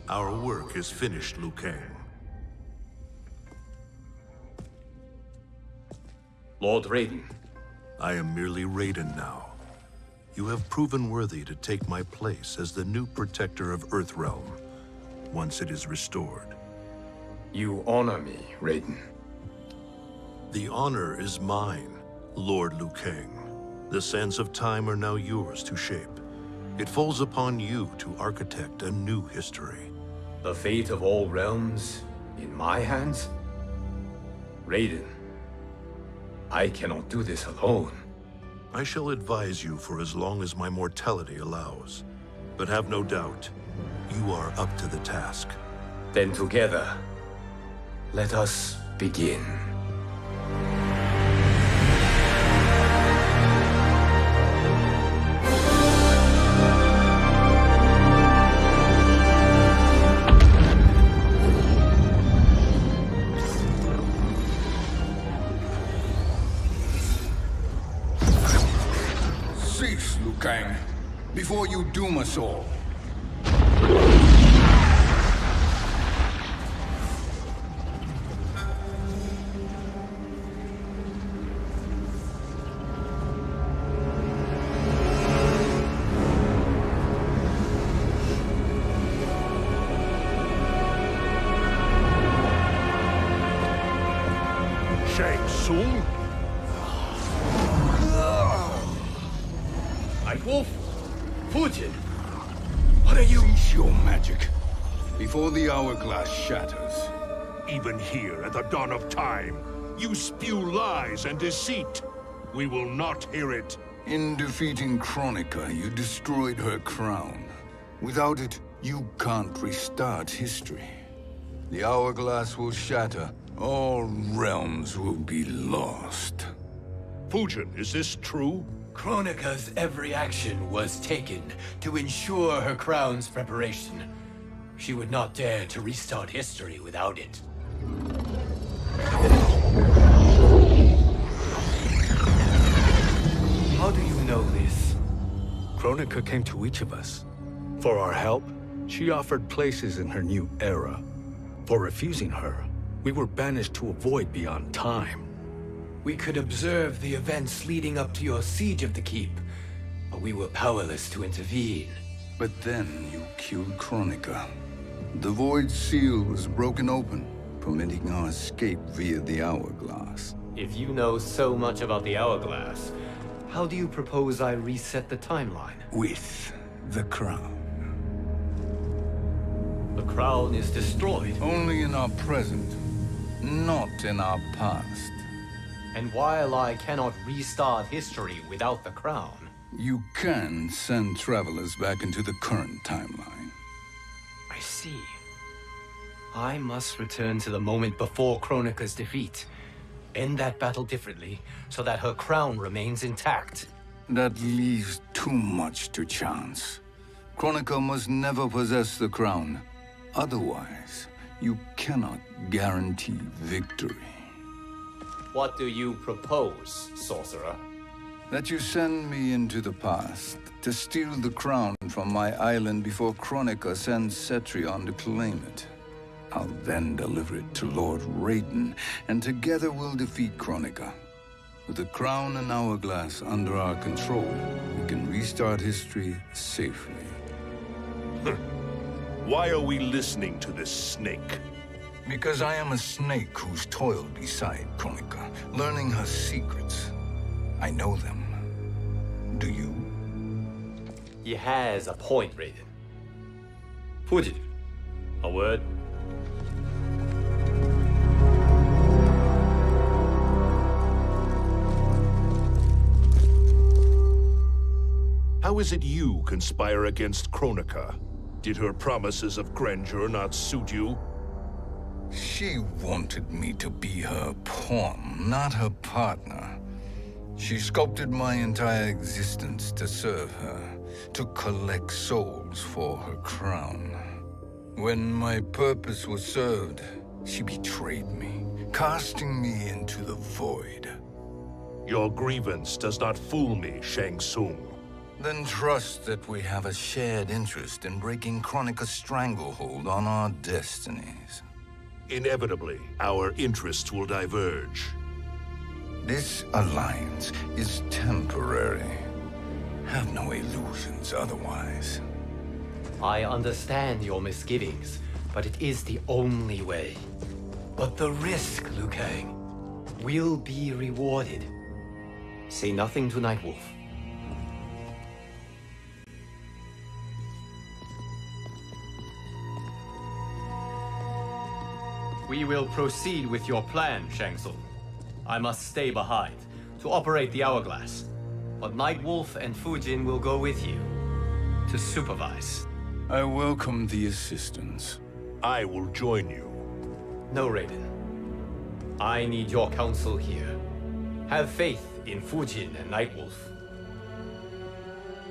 Our work is finished, Liu Kang. Lord Raiden. I am merely Raiden now. You have proven worthy to take my place as the new protector of Earthrealm, once it is restored. You honor me, Raiden. The honor is mine, Lord Liu Kang. The sands of time are now yours to shape. It falls upon you to architect a new history. The fate of all realms in my hands? Raiden, I cannot do this alone. I shall advise you for as long as my mortality allows. But have no doubt, you are up to the task. Then together, let us begin. Cease, Liu Kang, before you doom us all. Shang Tsung? Nightwolf? Fujin? What are you? Cease your magic, before the hourglass shatters. Even here at the dawn of time, you spew lies and deceit. We will not hear it. In defeating Kronika, you destroyed her crown. Without it, you can't restart history. The hourglass will shatter. All realms will be lost. Fujin, is this true? Kronika's every action was taken to ensure her crown's preparation. She would not dare to restart history without it. How do you know this? Kronika came to each of us. For our help, she offered places in her new era. For refusing her, we were banished to a void beyond time. We could observe the events leading up to your siege of the Keep, but we were powerless to intervene. But then you killed Kronika. The Void Seal was broken open, permitting our escape via the Hourglass. If you know so much about the Hourglass, how do you propose I reset the timeline? With the crown. The crown is destroyed. Only in our present, not in our past. And while I cannot restart history without the crown... You can send travelers back into the current timeline. I see. I must return to the moment before Kronika's defeat. End that battle differently, so that her crown remains intact. That leaves too much to chance. Kronika must never possess the crown. Otherwise, you cannot guarantee victory. What do you propose, sorcerer? That you send me into the past to steal the crown from my island before Kronika sends Cetrion to claim it. I'll then deliver it to Lord Raiden, and together we'll defeat Kronika. With the crown and hourglass under our control, we can restart history safely. Why are we listening to this snake? Because I am a snake who's toiled beside Kronika, learning her secrets. I know them. Do you? He has a point, Raiden. Fujin, a word? How is it you conspire against Kronika? Did her promises of grandeur not suit you? She wanted me to be her pawn, not her partner. She sculpted my entire existence to serve her, to collect souls for her crown. When my purpose was served, she betrayed me, casting me into the void. Your grievance does not fool me, Shang Tsung. Then trust that we have a shared interest in breaking Kronika's stranglehold on our destinies. Inevitably, our interests will diverge. This alliance is temporary. Have no illusions otherwise. I understand your misgivings, but it is the only way. But the risk, Liu Kang, will be rewarded. Say nothing to Nightwolf. We will proceed with your plan, Shang Tsung. I must stay behind to operate the Hourglass. But Nightwolf and Fujin will go with you to supervise. I welcome the assistance. I will join you. No, Raiden. I need your counsel here. Have faith in Fujin and Nightwolf.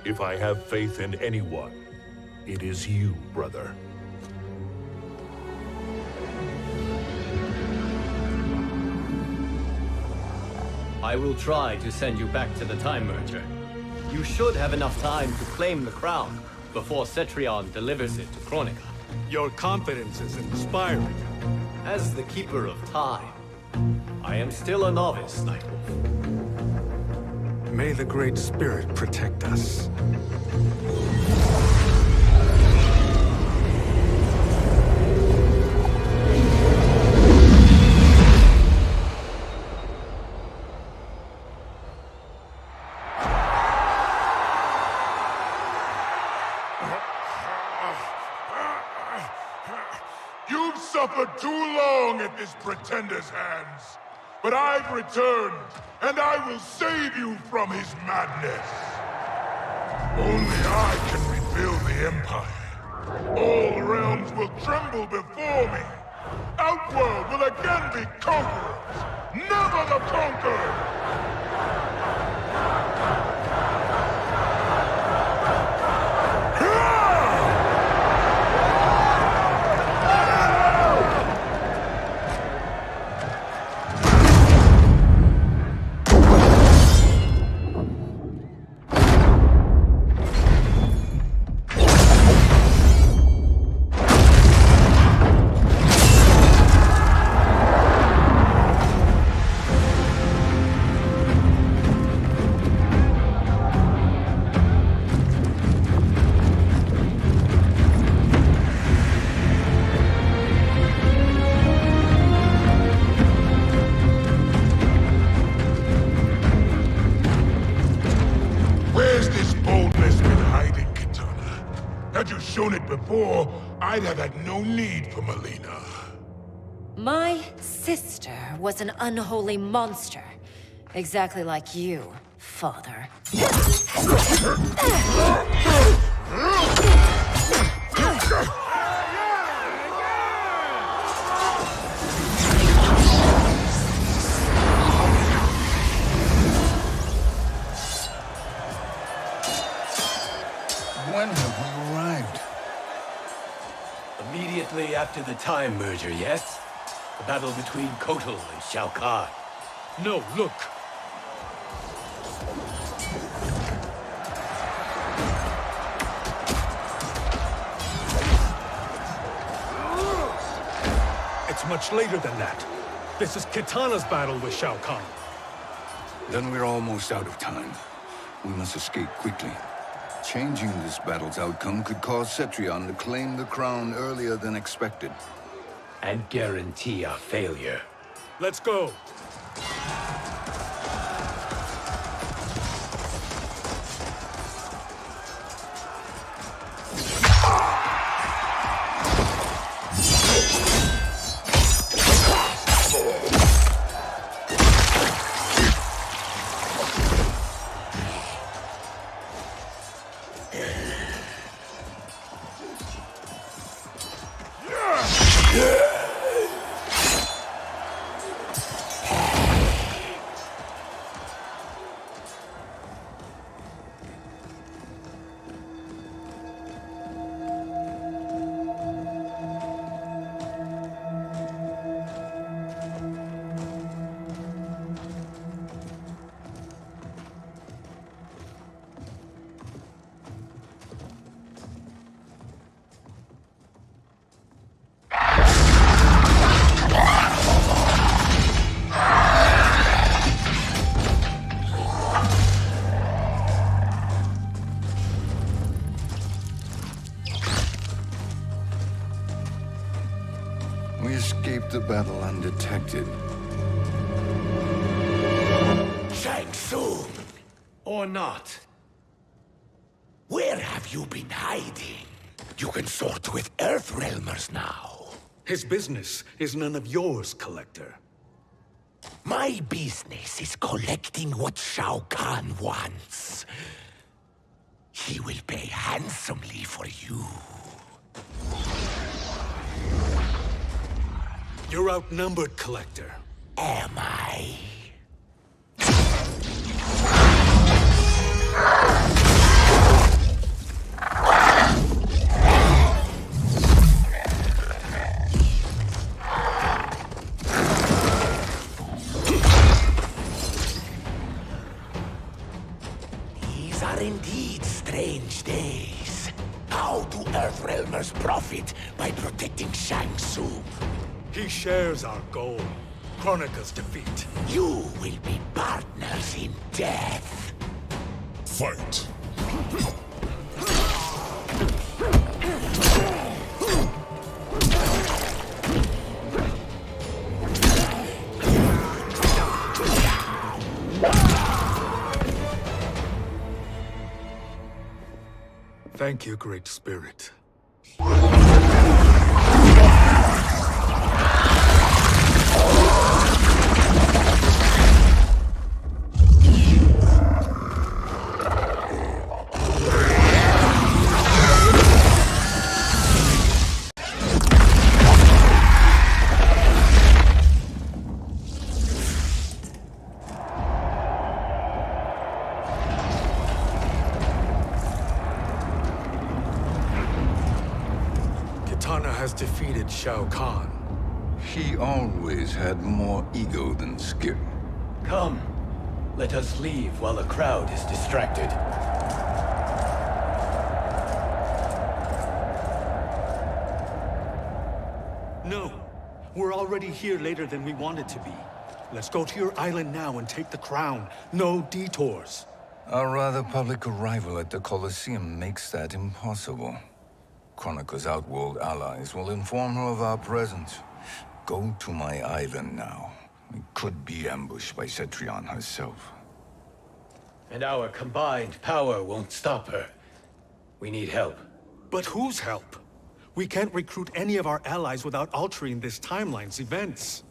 If I have faith in anyone, it is you, brother. I will try to send you back to the Time Merger. You should have enough time to claim the crown before Cetrion delivers it to Kronika. Your confidence is inspiring. As the Keeper of Time, I am still a novice, Nightwolf. May the Great Spirit protect us. You've suffered too long at this pretender's hands. But I've returned, and I will save you from his madness. Only I can rebuild the Empire. All realms will tremble before me. Outworld will again be conquerors, never the conquered! Had you shown it before, I'd have had no need for Mileena. My sister was an unholy monster. Exactly like you, father. When have we arrived? Immediately after the Time Merger, yes? The battle between Kotal and Shao Kahn. No, look! It's much later than that. This is Kitana's battle with Shao Kahn. Then we're almost out of time. We must escape quickly. Changing this battle's outcome could cause Cetrion to claim the crown earlier than expected. And guarantee our failure. Let's go! We escaped the battle undetected. Shang Tsung! Or not. Where have you been hiding? You can sort with Earthrealmers now. His business is none of yours, Collector. My business is collecting what Shao Kahn wants. He will pay handsomely for you. You're outnumbered, Collector. Am I? These are indeed strange days. How do Earthrealmers profit by protecting Shang Tsung? He shares our goal. Kronika's defeat. You will be partners in death. Fight. Thank you, Great Spirit. Kitana has defeated Shao Kahn. He always had more ego than skill. Come, let us leave while the crowd is distracted. No, we're already here later than we wanted to be. Let's go to your island now and take the crown. No detours. Our rather public arrival at the Colosseum makes that impossible. Kronika's outworld allies will inform her of our presence. Go to my island now. We could be ambushed by Cetrion herself. And our combined power won't stop her. We need help. But whose help? We can't recruit any of our allies without altering this timeline's events.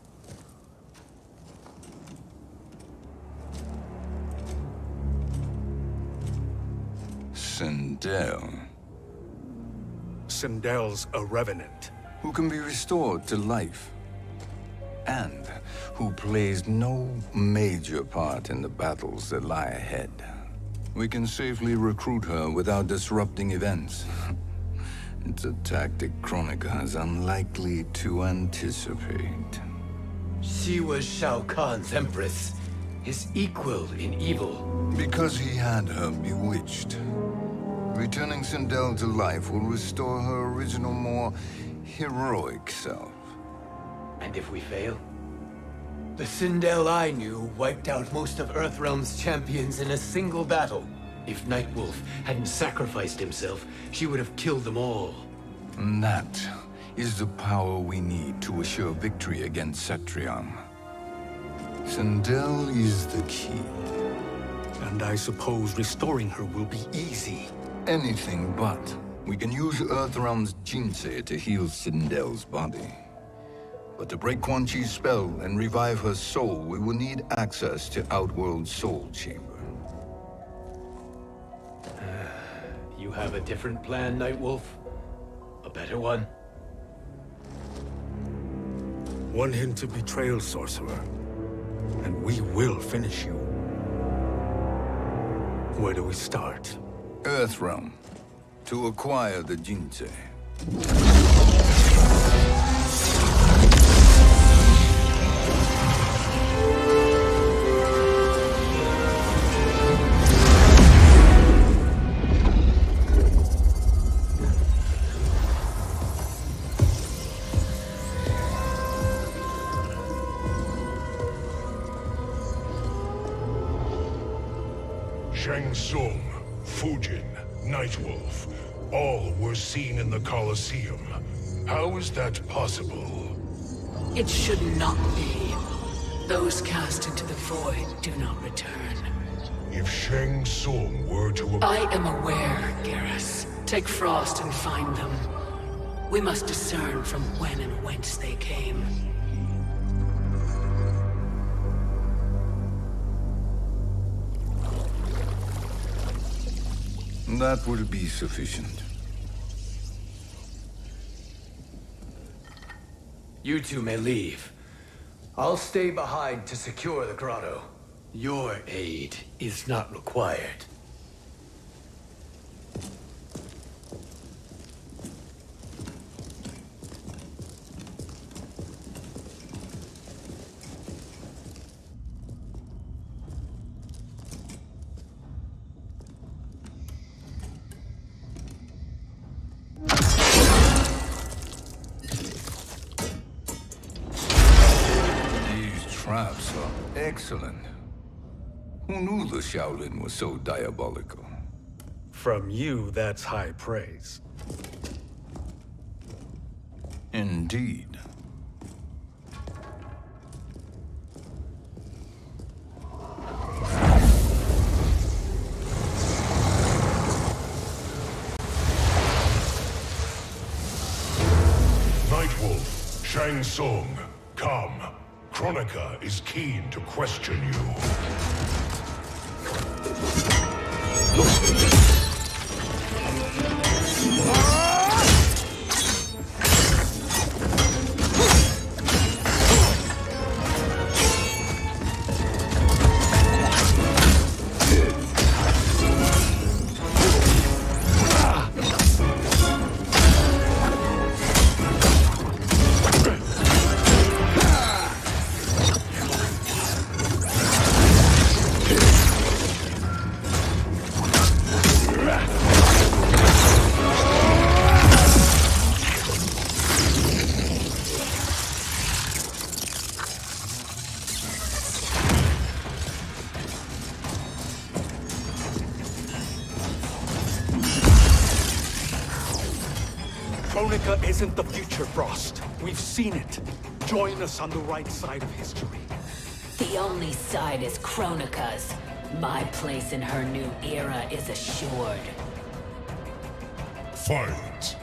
Sindel, Sindel's a revenant. who can be restored to life, and who plays no major part in the battles that lie ahead. We can safely recruit her without disrupting events. It's a tactic Kronika is unlikely to anticipate. She was Shao Kahn's empress, his equal in evil. Because he had her bewitched. Returning Sindel to life will restore her original, more heroic self. And if we fail? The Sindel I knew wiped out most of Earthrealm's champions in a single battle. If Nightwolf hadn't sacrificed himself, she would have killed them all. And that is the power we need to assure victory against Cetrion. Sindel is the key. And I suppose restoring her will be easy. Anything but. We can use Earthrealm's Jinsei to heal Sindel's body. But to break Quan Chi's spell and revive her soul, we will need access to Outworld's Soul Chamber. You have a different plan, Nightwolf? A better one? One hint of betrayal, Sorcerer, and we will finish you. Where do we start? Earthrealm. To acquire the Jinsei. Shang Tsung, Fujin, Nightwolf, all were seen in the Colosseum. How is that possible? It should not be. Those cast into the void do not return. If Shang Tsung were to... I am aware, Garrus. Take Frost and find them. We must discern from when and whence they came. That will be sufficient. You two may leave. I'll stay behind to secure the grotto. Your aid is not required. Traps are excellent. Who knew the Shaolin was so diabolical? From you, that's high praise. Indeed. Nightwolf, Shang Tsung, come. Kronika is keen to question you. Kronika isn't the future, Frost. We've seen it. Join us on the right side of history. The only side is Kronika's. My place in her new era is assured. Fight!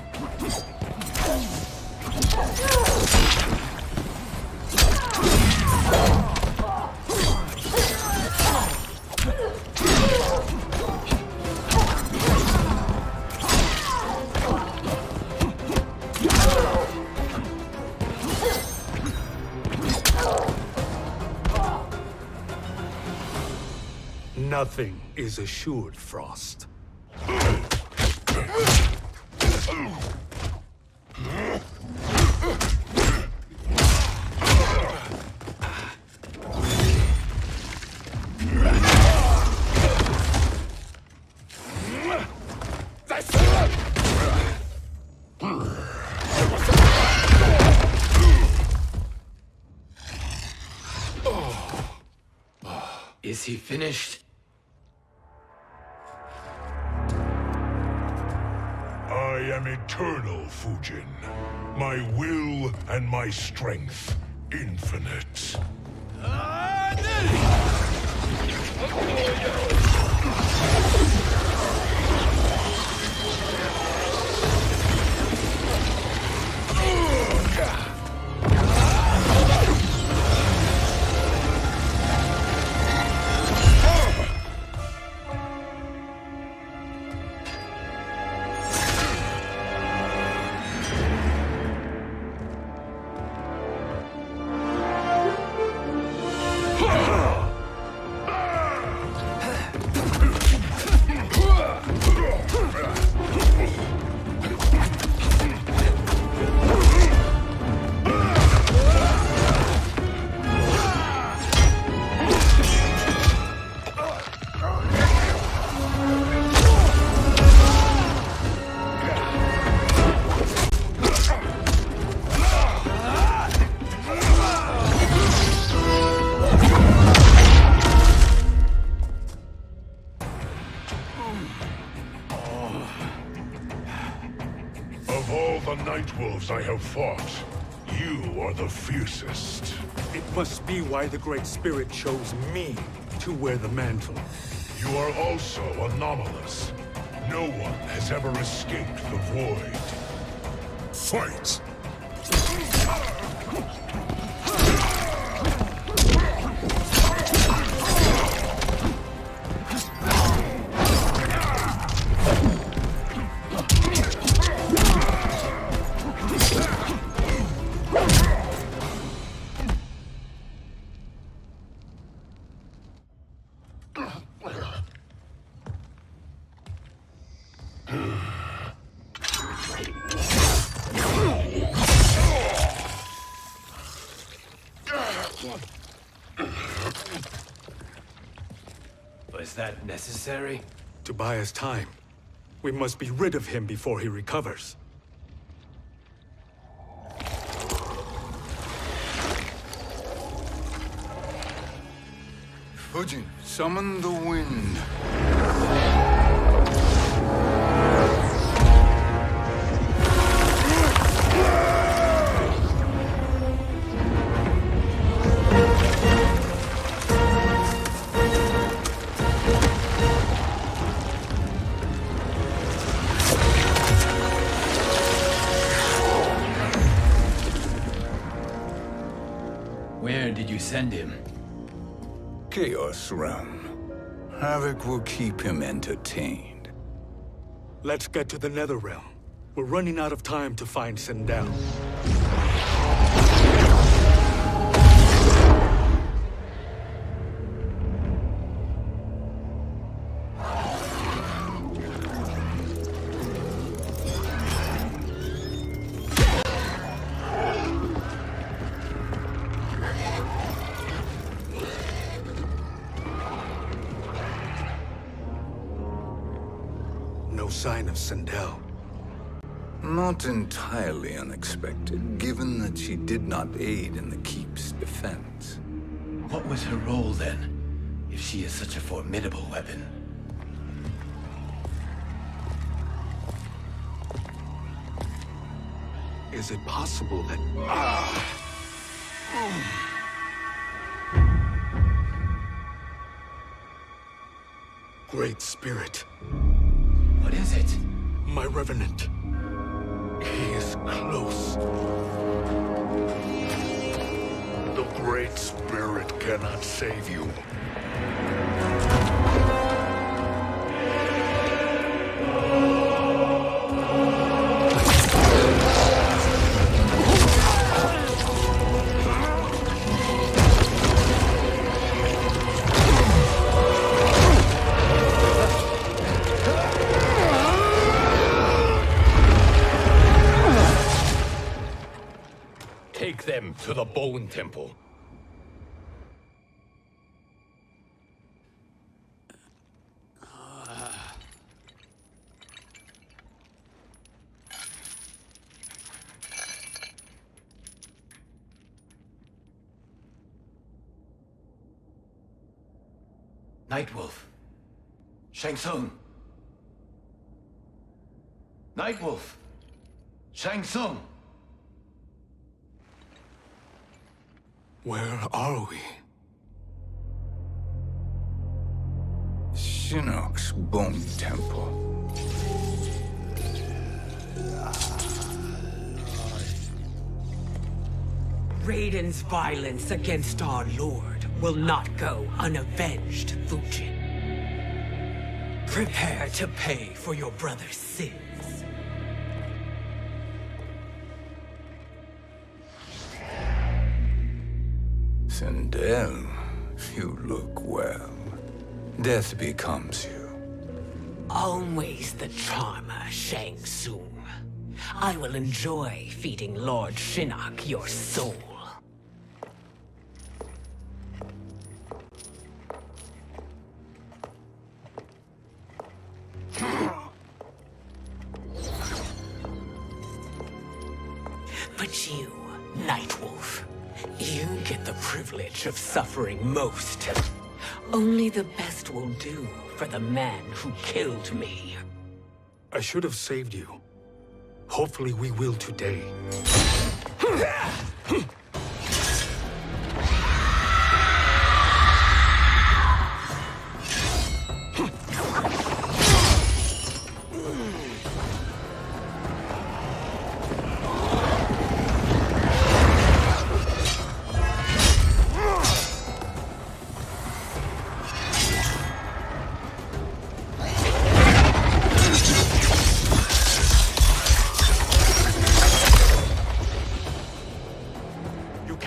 Nothing is assured, Frost. Is he finished? I am eternal, Fujin. My will and my strength, infinite. Of all the Nightwolves I have fought, You are the fiercest. It must be why the Great Spirit chose me to wear the mantle. You are also anomalous. No one has ever escaped the void. Fight! Was that necessary? To buy us time. We must be rid of him before he recovers. Fujin, summon the wind. Where did you send him? Chaos Realm. Havoc will keep him entertained. Let's get to the Netherrealm. We're running out of time to find Sindel. No sign of Sindel. Not entirely unexpected, given that she did not aid in the Keep's defense. What was her role then, if she is such a formidable weapon? Is it possible that... Great Spirit. What is it? My Revenant. He is close. The Great Spirit cannot save you. Take them to the Bone Temple. Nightwolf. Shang Tsung. Nightwolf. Shang Tsung. Where are we? Shinnok's Bone Temple. Raiden's violence against our Lord will not go unavenged, Fujin. Prepare to pay for your brother's sins. Sindel, you look well. Death becomes you. Always the charmer, Shang Tsung. I will enjoy feeding Lord Shinnok your soul. But you, Nightwolf, you get the privilege of suffering most. Only the best will do for the man who killed me. I should have saved you. Hopefully we will today.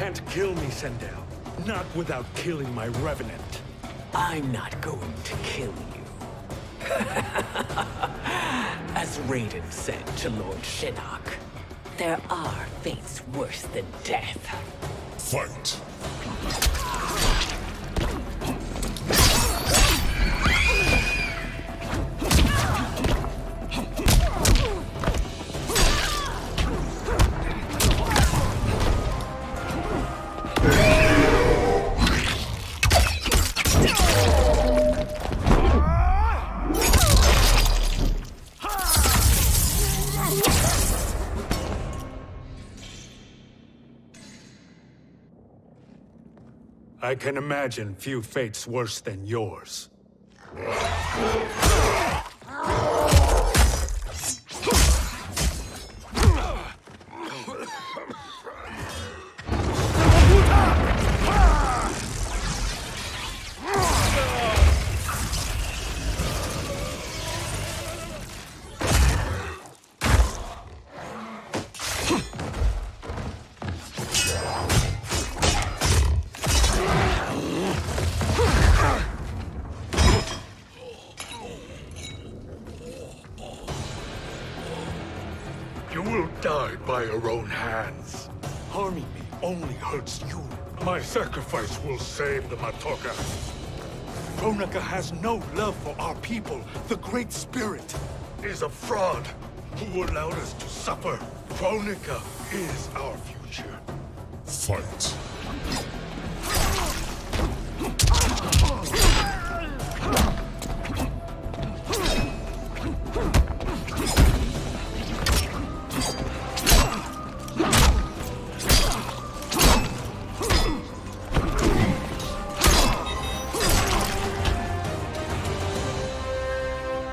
can't kill me, Sindel. Not without killing my revenant. I'm not going to kill you. As Raiden said to Lord Shinnok, there are fates worse than death. Fight! I can imagine few fates worse than yours. You will die by your own hands. Harming me only hurts you. My sacrifice will save the Matoka. Kronika has no love for our people. The Great Spirit Is a fraud who allowed us to suffer. Kronika is our future. Fight.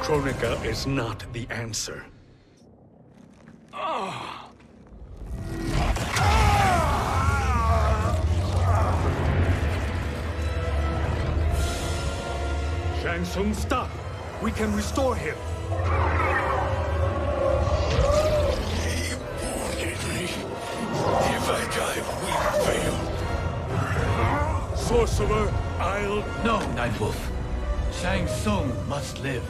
Kronika is not the answer. Shang Tsung, stop! We can restore him! He wanted me. If I die, we fail. Sorcerer, I'll... No, Nightwolf. Shang Tsung must live.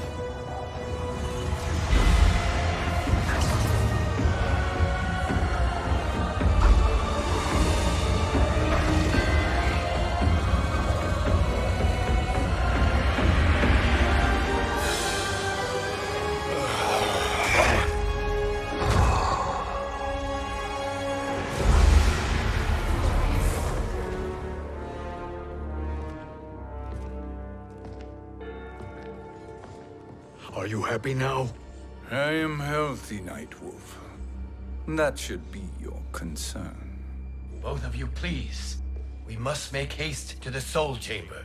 Are you happy now? I am healthy, Nightwolf. That should be your concern. Both of you, please. We must make haste to the Soul Chamber.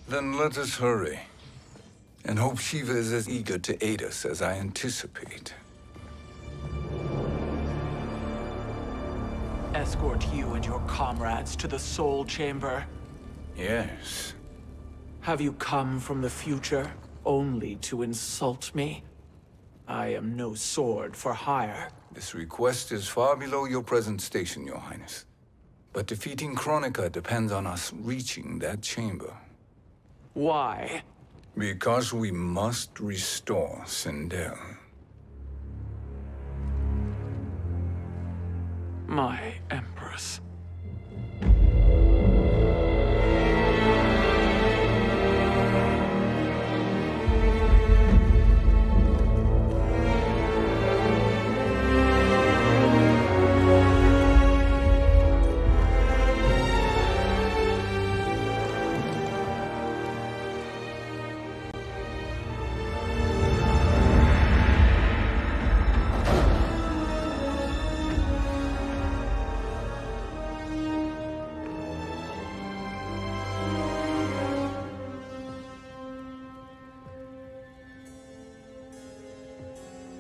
Then let us hurry. And hope Shiva is as eager to aid us as I anticipate. Escort you and your comrades to the Soul Chamber. Yes. Have you come from the future only to insult me? I am no sword for hire. This request is far below your present station, Your Highness. But defeating Kronika depends on us reaching that chamber. Why? Because we must restore Sindel. My Empress.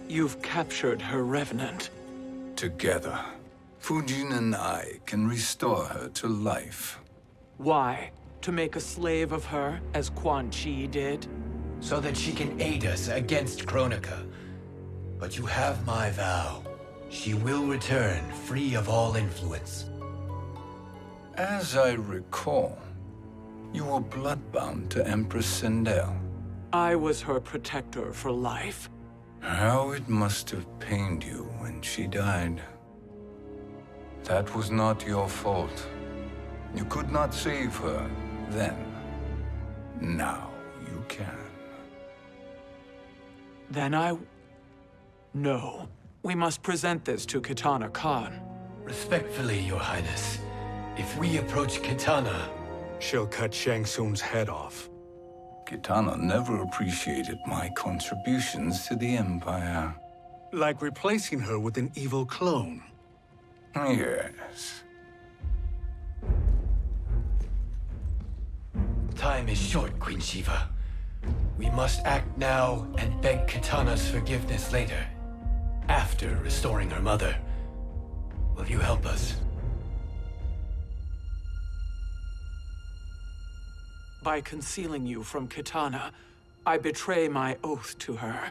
You've captured her revenant. Together, Fujin and I can restore her to life. Why? To make a slave of her, as Quan Chi did? So that she can aid us against Kronika. But you have my vow. She will return free of all influence. As I recall, you were bloodbound to Empress Sindel. I was her protector for life. How it must have pained you when she died. That was not your fault. You could not save her then. Now you can. Then No. We must present this to Kitana Khan. Respectfully, Your Highness, if we approach Kitana, she'll cut Shang Tsung's head off. Kitana never appreciated my contributions to the Empire. Like replacing her with an evil clone. Yes. Time is short, Queen Shiva. We must act now and beg Kitana's forgiveness later, after restoring her mother. Will you help us? By concealing you from Kitana, I betray my oath to her.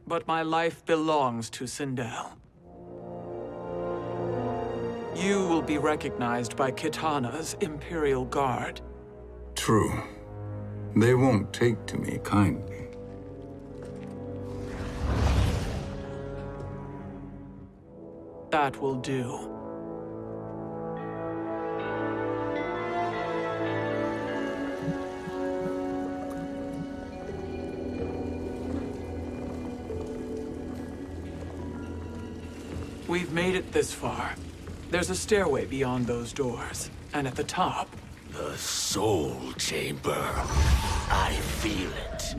But my life belongs to Sindel. You will be recognized by Kitana's Imperial Guard. True. They won't take to me kindly. That will do. We've made it this far. There's a stairway beyond those doors, and at the top... The Soul Chamber. I feel it.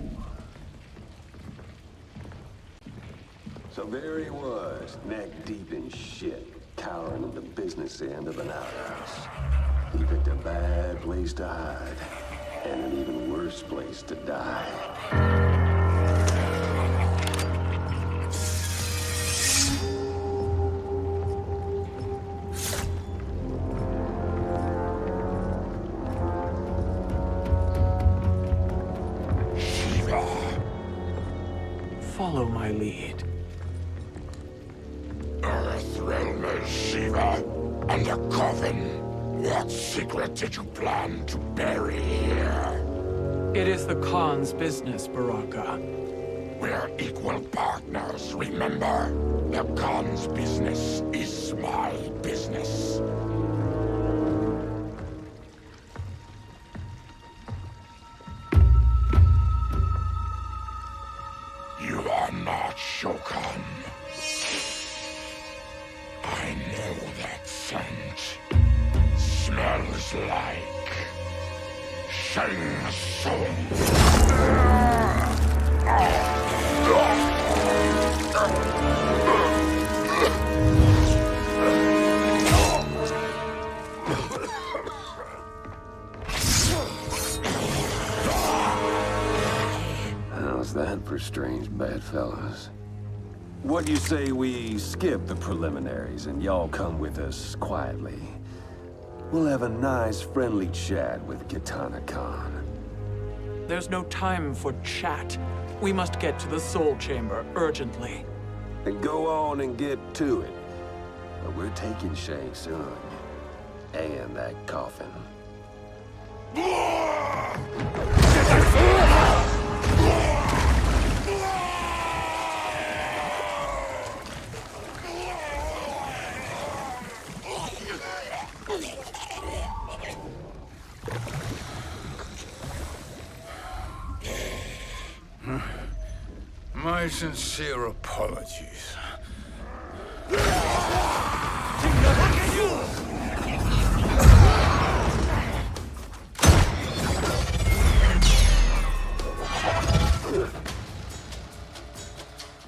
So there he was, neck deep in shit, cowering at the business end of an outhouse. He picked a bad place to hide, and an even worse place to die. Follow my lead. Earthrealm is Shiva, and a coffin. What secret did you plan to bury here? It is the Khan's business, Baraka. We're equal partners, remember? The Khan's business is my business. You are not Shokan. I know that scent. Smells like Shang Tsung. How's that for strange bedfellows? What do you say we skip the preliminaries and y'all come with us quietly? We'll have a nice, friendly chat with Kitana Khan. There's no time for chat. We must get to the Soul Chamber urgently. Then go on and get to it. But we're taking Shang Tsung. And that coffin. My sincere apologies.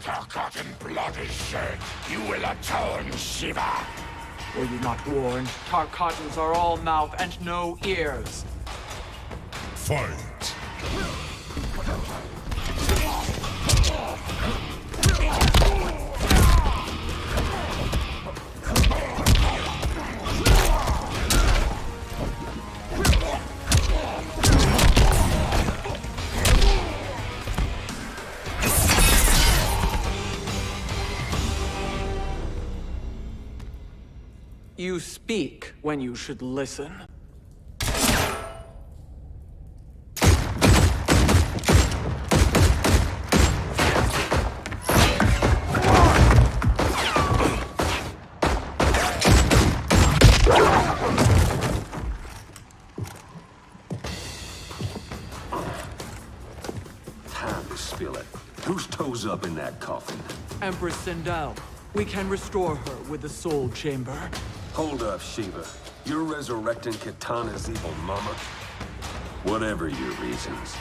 Tarkatan blood is shed. You will atone, Shiva. Were you not warned? Tarkatans are all mouth and no ears. Fight. You speak when you should listen. Time to spill it. Whose toes up in that coffin? Empress Sindel. We can restore her with the Soul Chamber. Hold up, Shiva. You're resurrecting Kitana's evil mama? Whatever your reasons,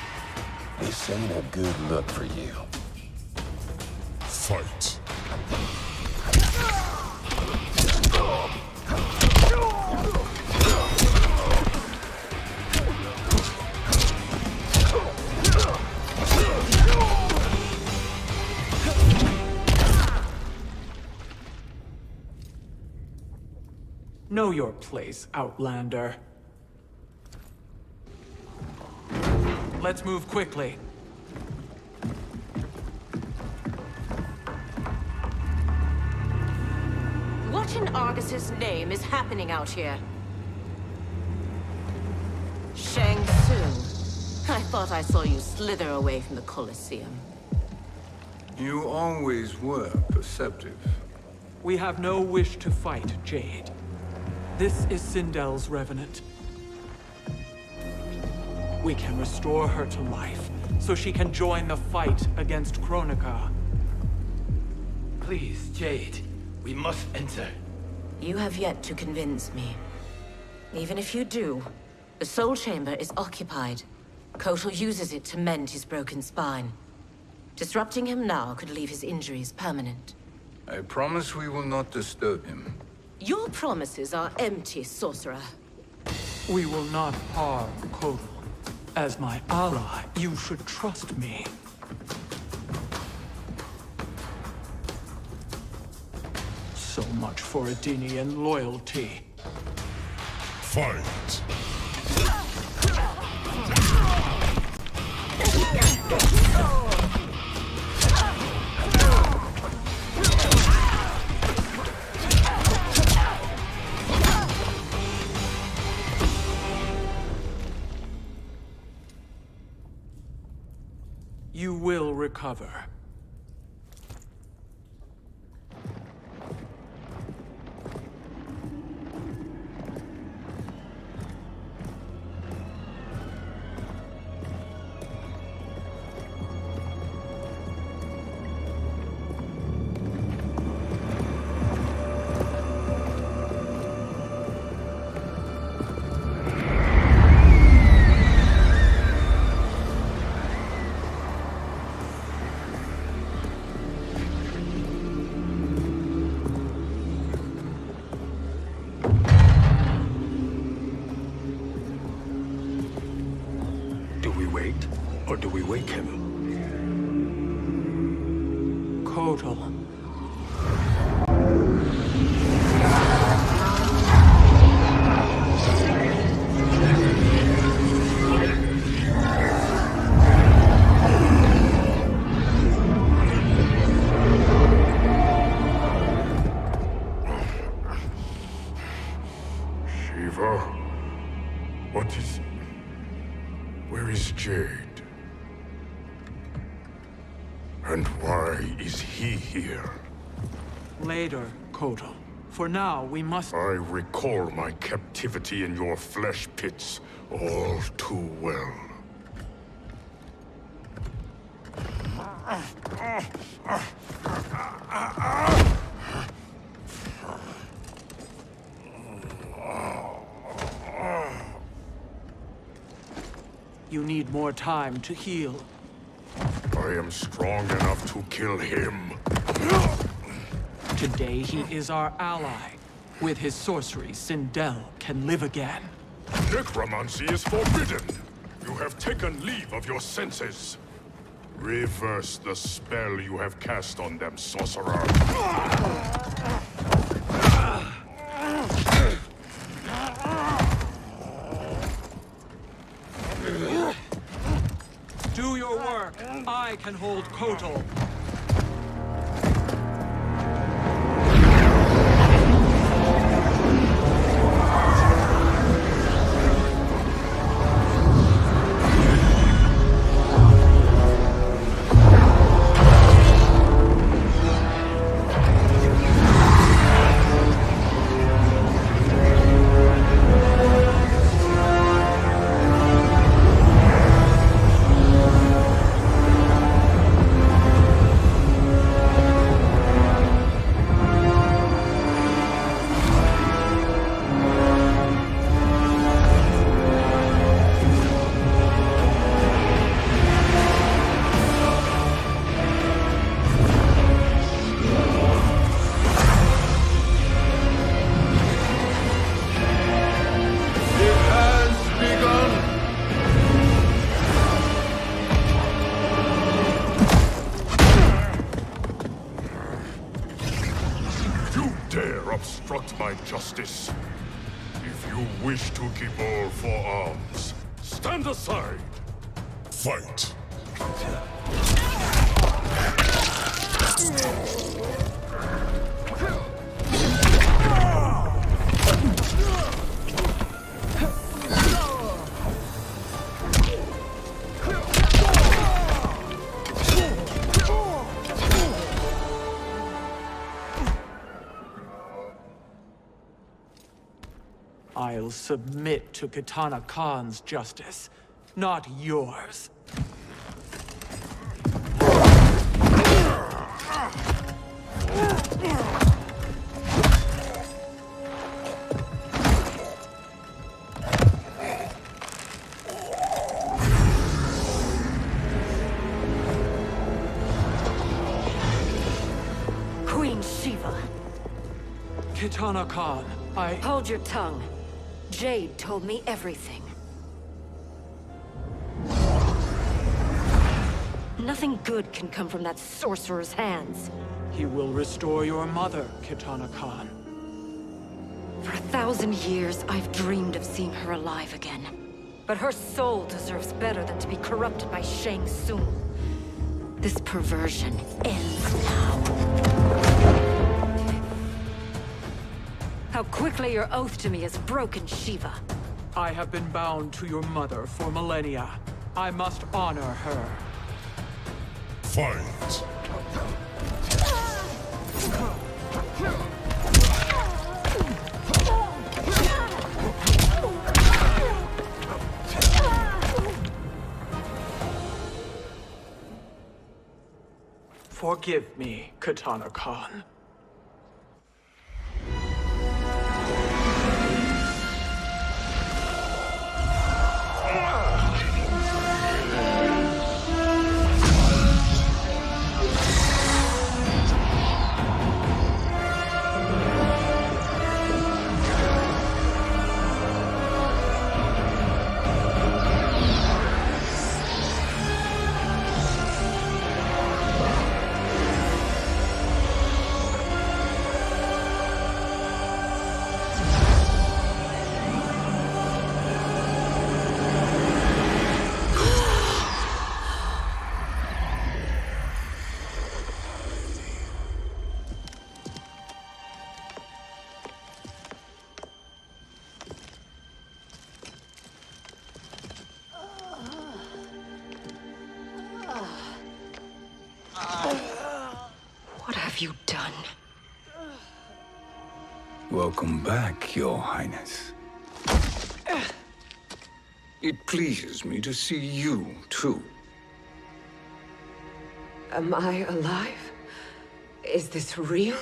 this ain't a good look for you. Fight. Know your place, Outlander. Let's move quickly. What in Argus's name is happening out here? Shang Tsung. I thought I saw you slither away from the Colosseum. You always were perceptive. We have no wish to fight, Jade. This is Sindel's Revenant. We can restore her to life, so she can join the fight against Kronika. Please, Jade. We must enter. You have yet to convince me. Even if you do, the Soul Chamber is occupied. Kotal uses it to mend his broken spine. Disrupting him now could leave his injuries permanent. I promise we will not disturb him. Your promises are empty, sorcerer. We will not harm Kotal. As my ally, you should trust me. So much for Edenian loyalty. Fight. You will recover. Or do we wake him? Kotal. Shiva? What is... Where is Jade? And why is he here? Later, Kotal. For now, we must... I recall my captivity in your flesh pits all too well. You need more time to heal. I am strong enough to kill him. Today he is our ally. With his sorcery, Sindel can live again. Necromancy is forbidden. You have taken leave of your senses. Reverse the spell you have cast on them, sorcerer. Do your work. I can hold Kotal. dare obstruct my justice? If you wish to keep all 4 arms, stand aside! Fight! I'll submit to Kitana Khan's justice, not yours. Queen Shiva. Kitana Khan, Hold your tongue. Jade told me everything. Nothing good can come from that sorcerer's hands. he will restore your mother, Kitana Khan. For 1,000 years, I've dreamed of seeing her alive again. But her soul deserves better than to be corrupted by Shang Tsung. This perversion ends now. How quickly your oath to me is broken, Shiva. I have been bound to your mother for millennia. I must honor her. Fight! Forgive me, Kitana Khan. What have you done? Welcome back, Your Highness. It pleases me to see you, too. Am I alive? Is this real?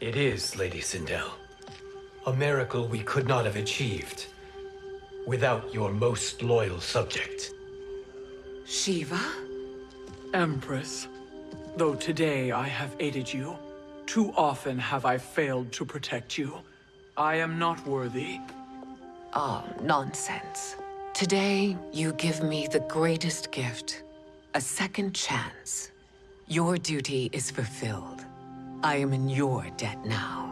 It is, Lady Sindel. A miracle we could not have achieved without your most loyal subject. Shiva? Empress, though today I have aided you, too often have I failed to protect you. I am not worthy. Oh, nonsense. Today, you give me the greatest gift. A second chance. Your duty is fulfilled. I am in your debt now.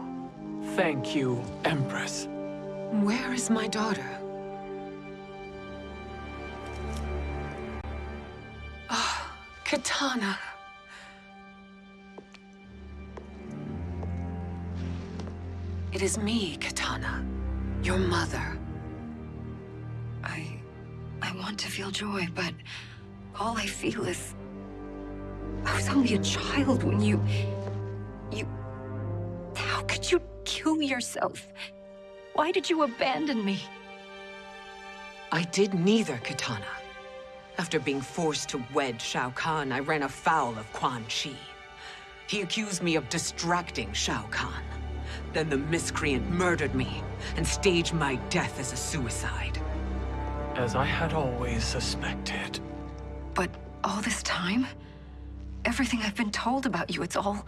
Thank you, Empress. Where is my daughter? Ah, Kitana. It is me, Kitana. Your mother. I want to feel joy, but all I feel is... I was only a child when you... How could you kill yourself? Why did you abandon me? I did neither, Kitana. After being forced to wed Shao Kahn, I ran afoul of Quan Chi. He accused me of distracting Shao Kahn. Then the miscreant murdered me and staged my death as a suicide. As I had always suspected. But all this time? Everything I've been told about you, it's all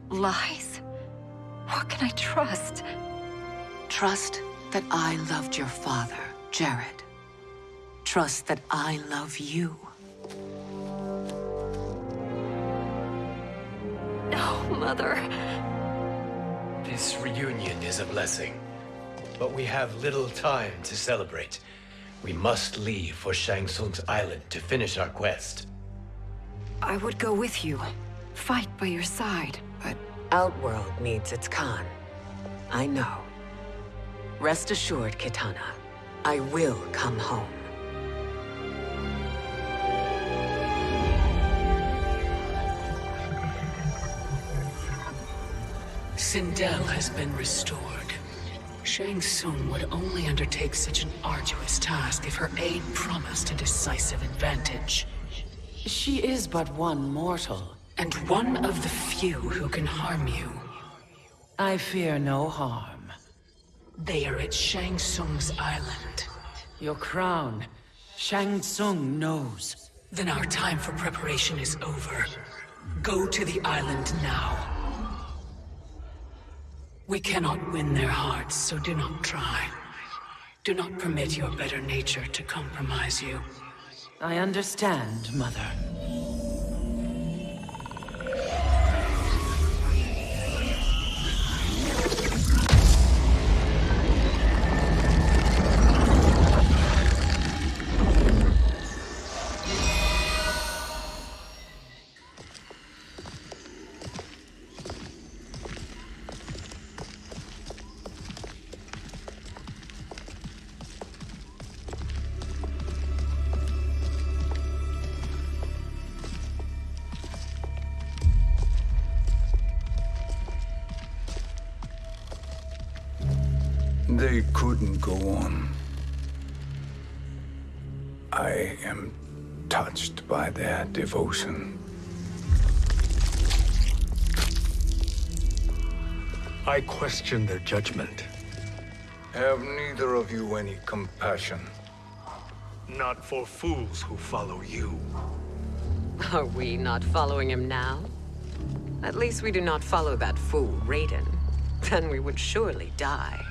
lies? What can I trust? Trust that I loved your father, Jared. Trust that I love you. No, Mother. This reunion is a blessing, but we have little time to celebrate. We must leave for Shang Tsung's island to finish our quest. I would go with you. Fight by your side, but... Outworld needs its Khan. I know. Rest assured, Kitana. I will come home. Sindel has been restored. Shang Tsung would only undertake such an arduous task if her aid promised a decisive advantage. She is but one mortal, and one of the few who can harm you. I fear no harm. They are at Shang Tsung's island. Your crown, Shang Tsung knows. Then our time for preparation is over. Go to the island now. We cannot win their hearts, so do not try. Do not permit your better nature to compromise you. I understand, Mother. They couldn't go on. I am touched by their devotion. I question their judgment. Have neither of you any compassion? Not for fools who follow you. Are we not following him now? At least we do not follow that fool, Raiden. Then we would surely die.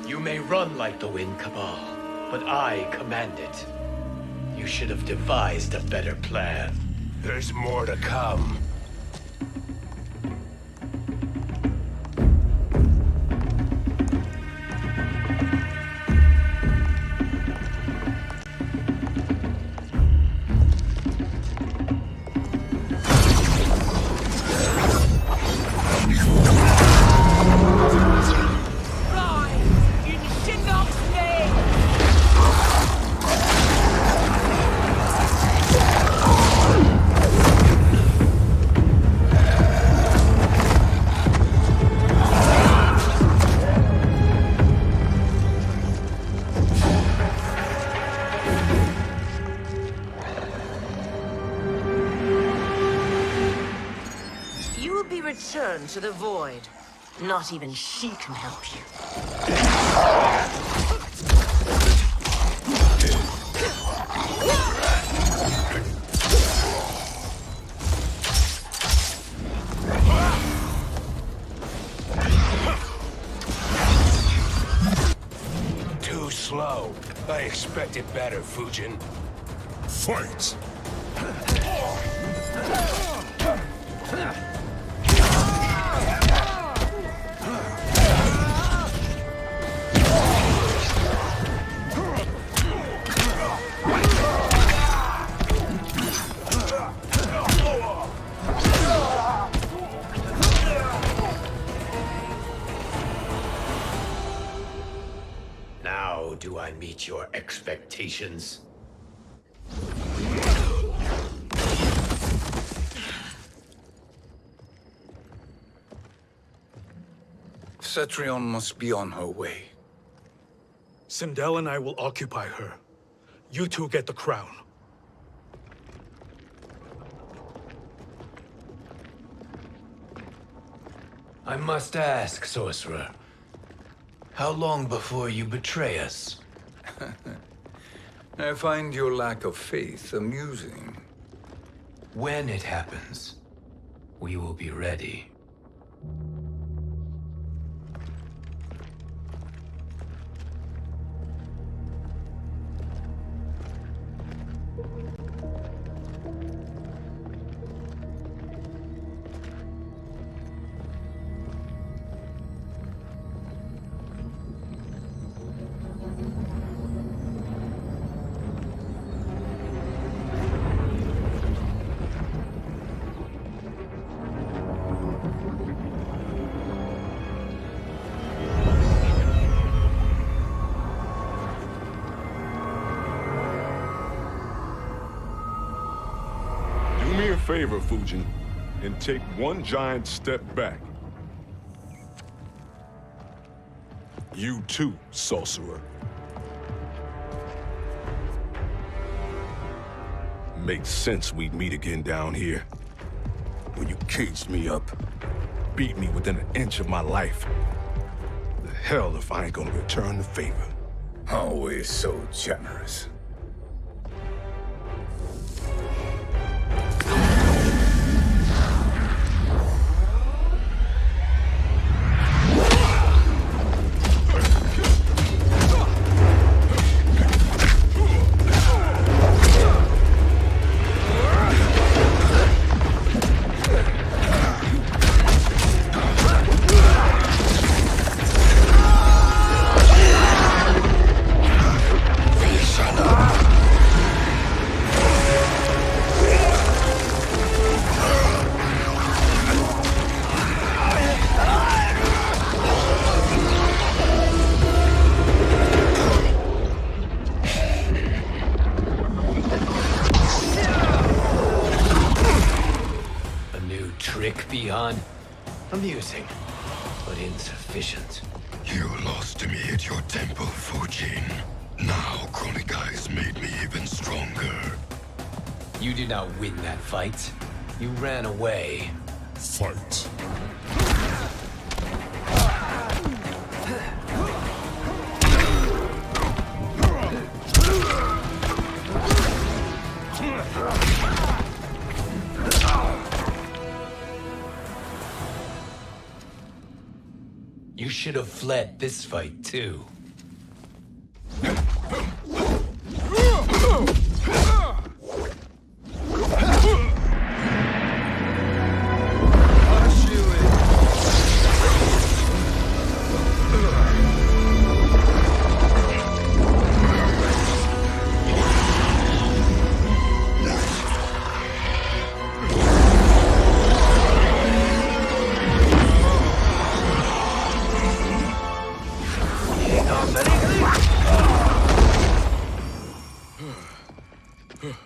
You may run like the wind, Cabal, but I command it. You should have devised a better plan. There's more to come. Return to the void. Not even she can help you. Too slow. I expected better, Fujin. Fight! Now do I meet your expectations? Cetrion must be on her way. Sindel and I will occupy her. You two get the crown. I must ask, Sorcerer. How long before you betray us? I find your lack of faith amusing. When it happens. we will be ready. Do me a favor, Fujin, and take one giant step back. You too, sorcerer. Makes sense we'd meet again down here. When you caged me up, beat me within an inch of my life. The hell if I ain't gonna return the favor. Always so generous. Beyond amusing, but insufficient. You lost me at your temple, Fujin. Now Kronika has made me even stronger. You did not win that fight. You ran away. Fight. You should have fled this fight, too.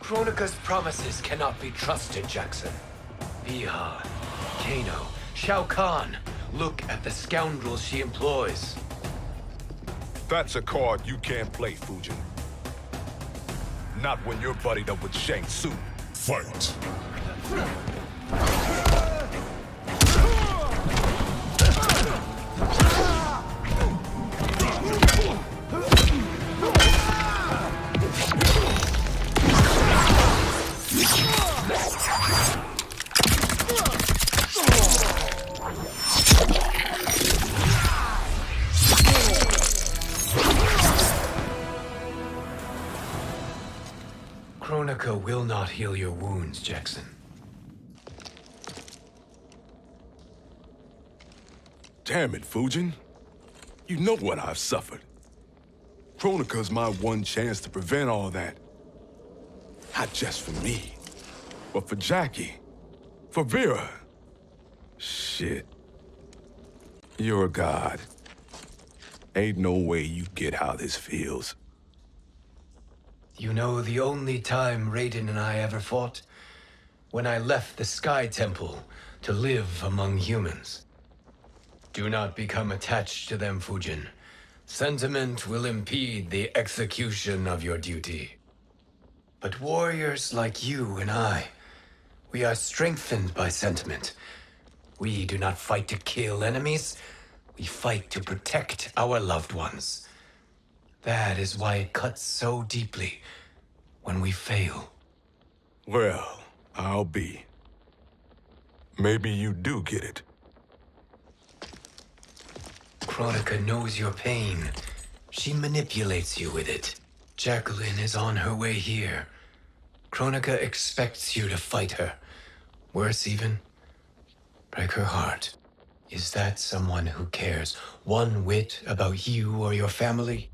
Kronika's promises cannot be trusted, Jackson. Bihar, Kano, Shao Kahn. Look at the scoundrels she employs. That's a card you can't play, Fujin. Not when you're buddied up with Shang Tsung. Fight. Kronika will not heal your wounds, Jackson. Damn it, Fujin. You know what I've suffered. Kronika's my one chance to prevent all that. Not just for me, but for Jackie, for Vera. Shit. You're a god. Ain't no way you get how this feels. You know the only time Raiden and I ever fought? When I left the Sky Temple to live among humans. Do not become attached to them, Fujin. Sentiment will impede the execution of your duty. But warriors like you and I, we are strengthened by sentiment. We do not fight to kill enemies. We fight to protect our loved ones. That is why it cuts so deeply when we fail. Well, I'll be. Maybe you do get it. Kronika knows your pain. She manipulates you with it. Jacqueline is on her way here. Kronika expects you to fight her. Worse even, break her heart. Is that someone who cares one whit about you or your family?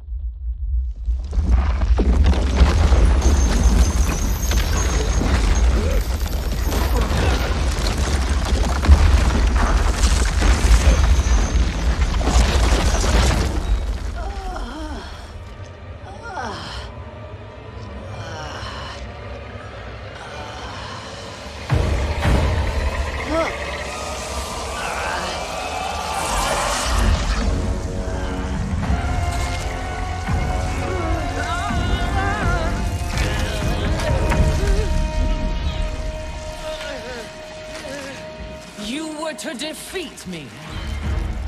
To defeat me.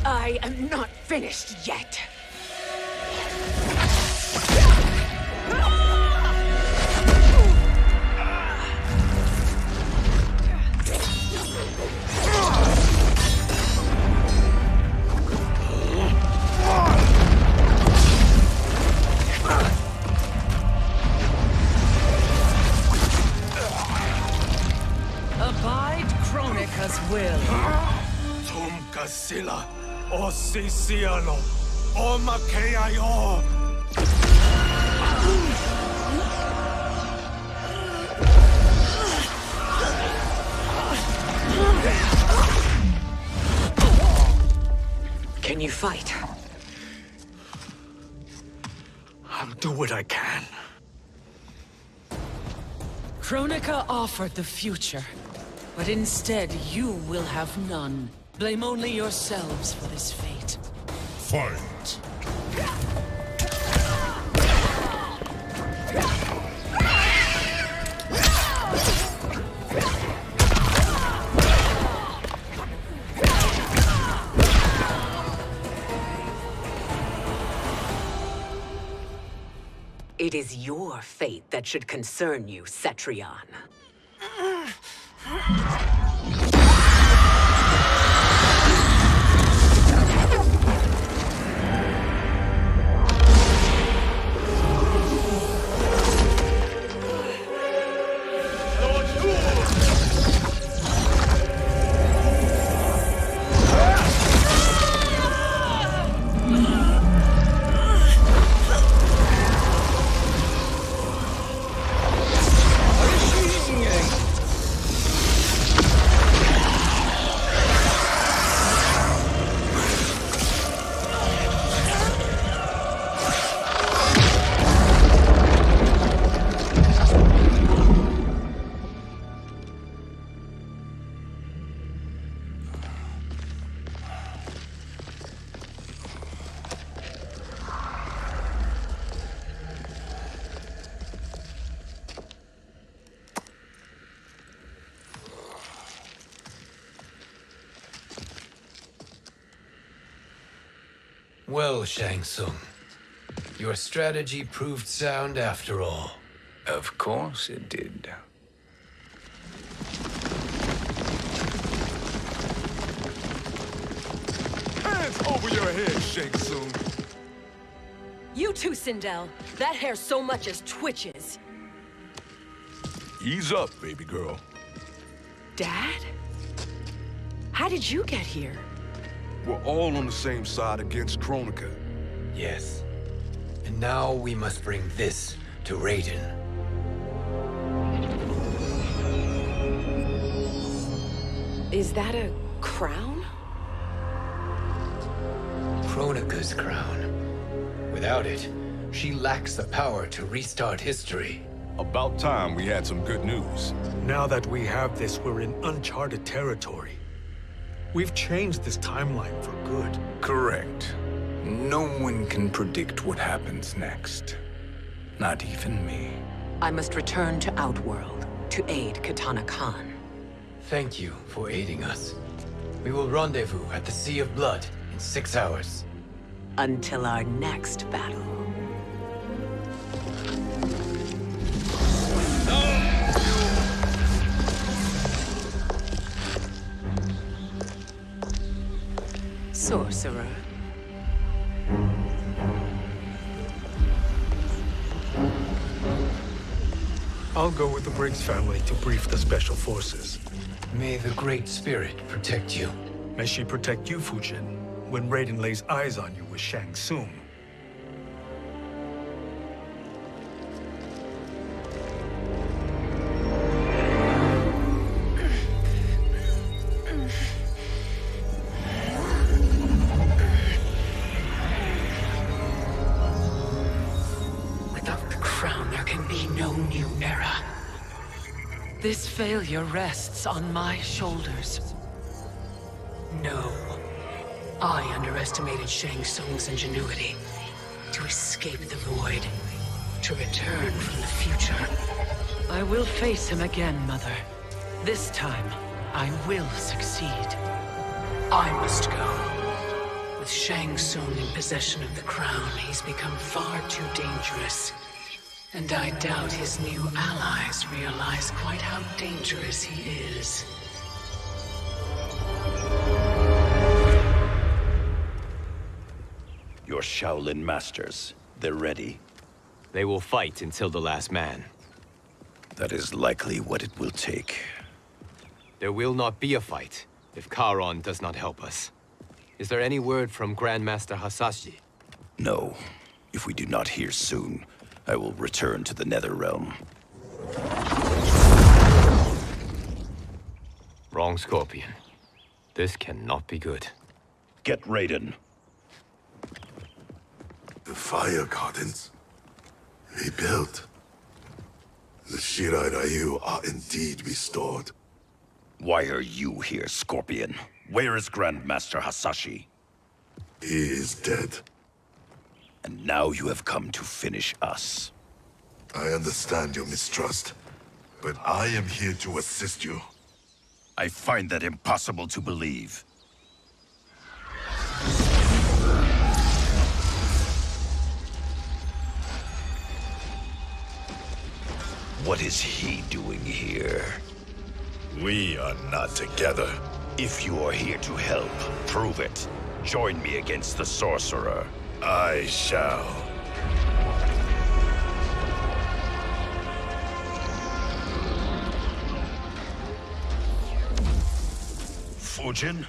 I am not finished yet. Abide Kronika's will. Sila, o Sisiano, o Makeayo. Can you fight? I'll do what I can. Kronika offered the future, but instead you will have none. Blame only yourselves for this fate. Fight! It is your fate that should concern you, Cetrion. Well, Shang Tsung, your strategy proved sound after all. Of course it did. Hands over your head, Shang Tsung. You too, Sindel. That hair so much as twitches. Ease up, baby girl. Dad? How did you get here? We're all on the same side against Kronika. Yes. And now we must bring this to Raiden. Is that a crown? Kronika's crown. Without it, she lacks the power to restart history. About time we had some good news. Now that we have this, we're in uncharted territory. We've changed this timeline for good. Correct. No one can predict what happens next. Not even me. I must return to Outworld to aid Katana Khan. Thank you for aiding us. We will rendezvous at the Sea of Blood in 6 hours. Until our next battle. sorcerer. I'll go with the Briggs family to brief the Special Forces. May the Great Spirit protect you. May she protect you, Fujin, when Raiden lays eyes on you with Shang Tsung. Without the crown, there can be no new era. This failure rests on my shoulders. No. I underestimated Shang Tsung's ingenuity. To escape the void. To return from the future. I will face him again, Mother. This time, I will succeed. I must go. With Shang Tsung in possession of the crown, he's become far too dangerous. And I doubt his new allies realize quite how dangerous he is. Your Shaolin masters, they're ready. They will fight until the last man. That is likely what it will take. There will not be a fight if Charon does not help us. Is there any word from Grandmaster Hasashi? No. If we do not hear soon, I will return to the Netherrealm. Wrong, Scorpion. This cannot be good. Get Raiden. The Fire Gardens. Rebuilt. The Shirai Ryu are indeed restored. Why are you here, Scorpion? Where is Grandmaster Hasashi? He is dead. And now you have come to finish us. I understand your mistrust, but I am here to assist you. I find that impossible to believe. What is he doing here? We are not together. If you are here to help, prove it. Join me against the Sorcerer. I shall. Fujin?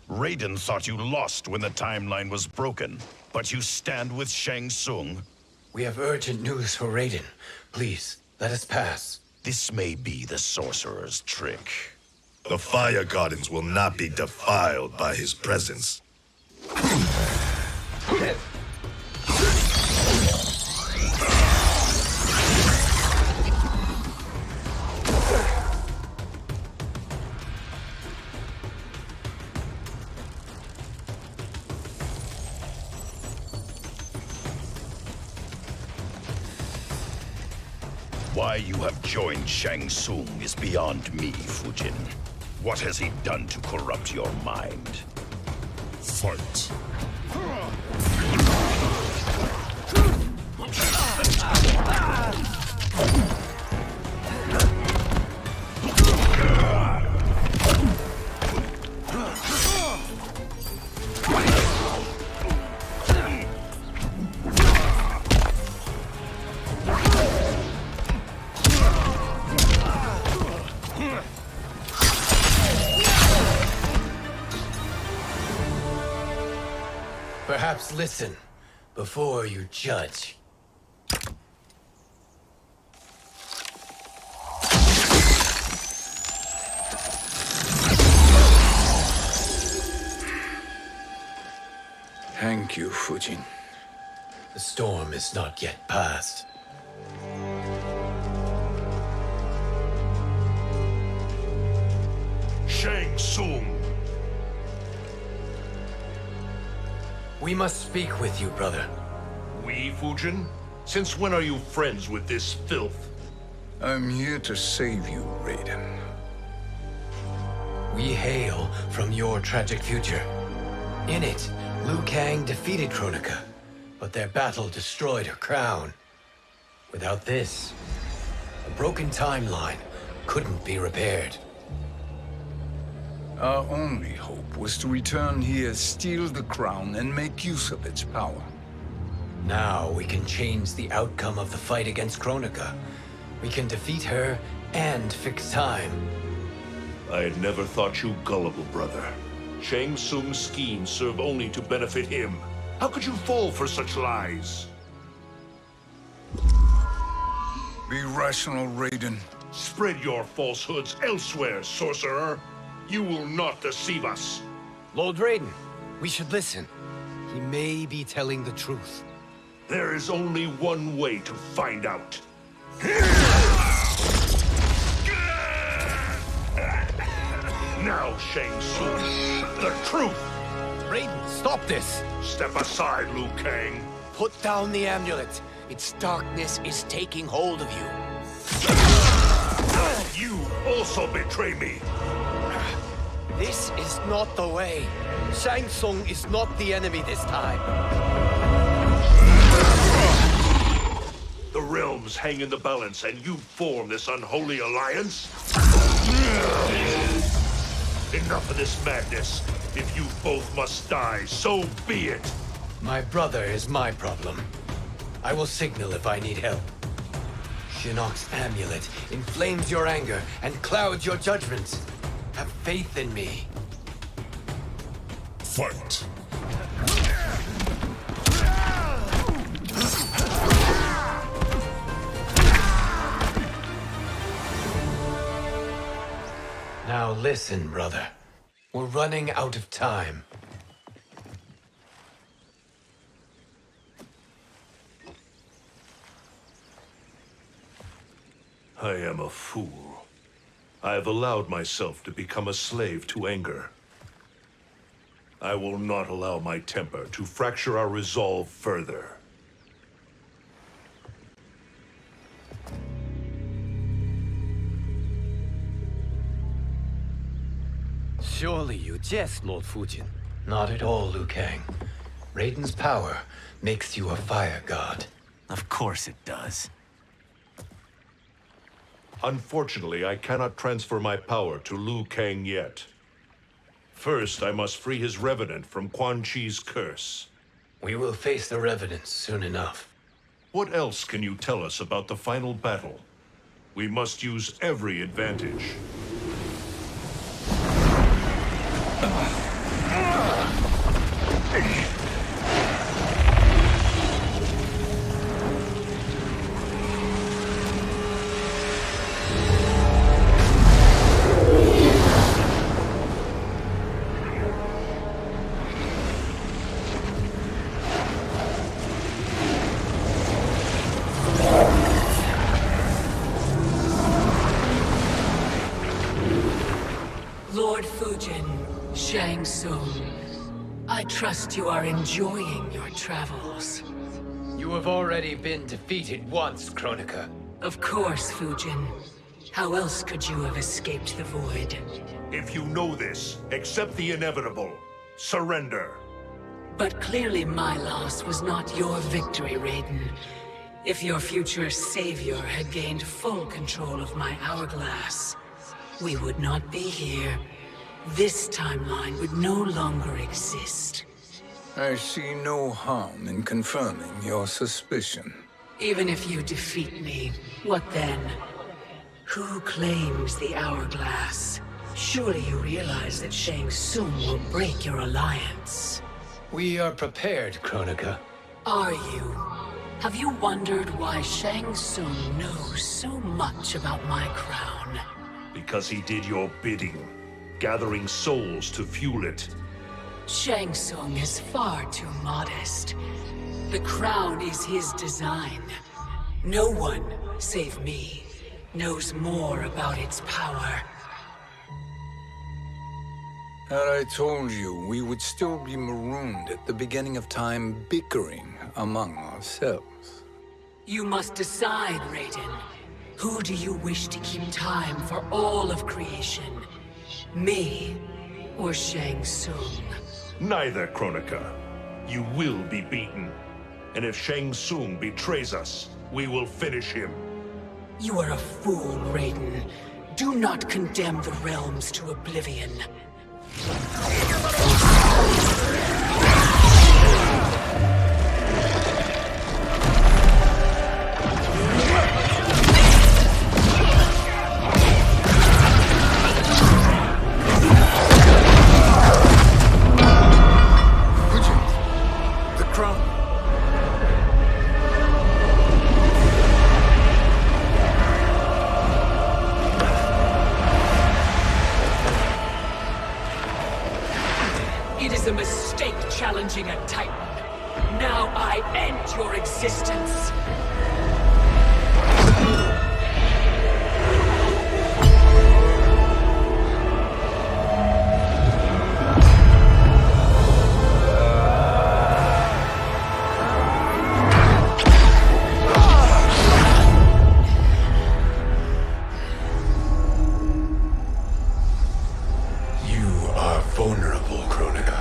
Raiden thought you lost when the timeline was broken, but you stand with Shang Tsung. We have urgent news for Raiden. Please, let us pass. This may be the Sorcerer's trick. The Fire Gardens will not be defiled by his presence. Why you have joined Shang Tsung is beyond me, Fujin. What has he done to corrupt your mind? Fight. Perhaps listen before you judge. Thank you, Fujin. The storm is not yet past. Shang Tsung. We must speak with you, brother. We, Fujin? Since when are you friends with this filth? I'm here to save you, Raiden. We hail from your tragic future. In it, Liu Kang defeated Kronika, but their battle destroyed her crown. Without this, a broken timeline couldn't be repaired. Our only hope was to return here, steal the crown, and make use of its power. Now we can change the outcome of the fight against Kronika. We can defeat her and fix time. I had never thought you gullible, brother. Shang Tsung's schemes serve only to benefit him. How could you fall for such lies? Be rational, Raiden. Spread your falsehoods elsewhere, sorcerer. You will not deceive us. Lord Raiden, we should listen. He may be telling the truth. There is only one way to find out. Now, Shang Tsung, the truth! Raiden, stop this! Step aside, Liu Kang. Put down the amulet. Its darkness is taking hold of you. You also betray me. This is not the way. Shang Tsung is not the enemy this time. The realms hang in the balance, and you form this unholy alliance? Enough of this madness. If you both must die, so be it. My brother is my problem. I will signal if I need help. Shinnok's amulet inflames your anger and clouds your judgment. Have faith in me. Fight. Now listen, brother. We're running out of time. I am a fool. I have allowed myself to become a slave to anger. I will not allow my temper to fracture our resolve further. Surely you jest, Lord Fujin. Not at all, Liu Kang. Raiden's power makes you a fire god. Of course it does. Unfortunately, I cannot transfer my power to Liu Kang yet. First, I must free his Revenant from Quan Chi's curse. We will face the Revenants soon enough. What else can you tell us about the final battle? We must use every advantage. Lord Fujin, Shang Tsung, I trust you are enjoying your travels. You have already been defeated once, Kronika. Of course, Fujin. How else could you have escaped the void? If you know this, accept the inevitable. Surrender. But clearly my loss was not your victory, Raiden. If your future savior had gained full control of my hourglass, we would not be here. This timeline would no longer exist. I see no harm in confirming your suspicion. Even if you defeat me, what then? Who claims the hourglass? Surely you realize that Shang Tsung will break your alliance. We are prepared, Kronika. Are you? Have you wondered why Shang Tsung knows so much about my crown? Because he did your bidding, gathering souls to fuel it. Shang Tsung is far too modest. The crown is his design. No one, save me, knows more about its power. Had I told you, we would still be marooned at the beginning of time, bickering among ourselves. You must decide, Raiden. Who do you wish to keep time for all of creation? Me or Shang Tsung? Neither, Kronika. You will be beaten. And if Shang Tsung betrays us, we will finish him. You are a fool, Raiden. Do not condemn the realms to oblivion. It is a mistake challenging a Titan. Now I end your existence. Vulnerable, Kronika.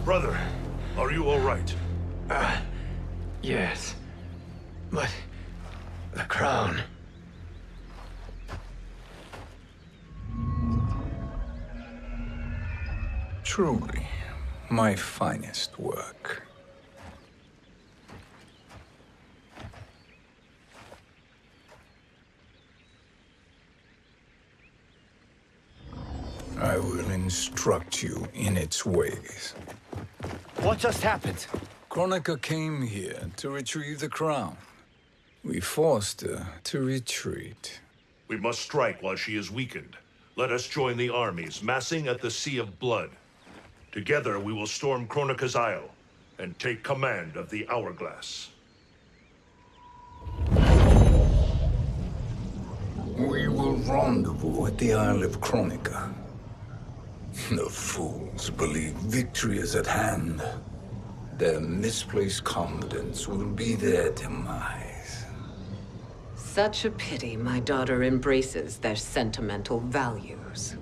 Brother, are you all right? Yes. But the crown. Truly, my finest work. I will instruct you in its ways. What just happened? Kronika came here to retrieve the crown. We forced her to retreat. We must strike while she is weakened. Let us join the armies, massing at the Sea of Blood. Together we will storm Kronika's Isle and take command of the Hourglass. We will rendezvous at the Isle of Kronika. The fools believe victory is at hand. Their misplaced confidence will be their demise. Such a pity my daughter embraces their sentimental values.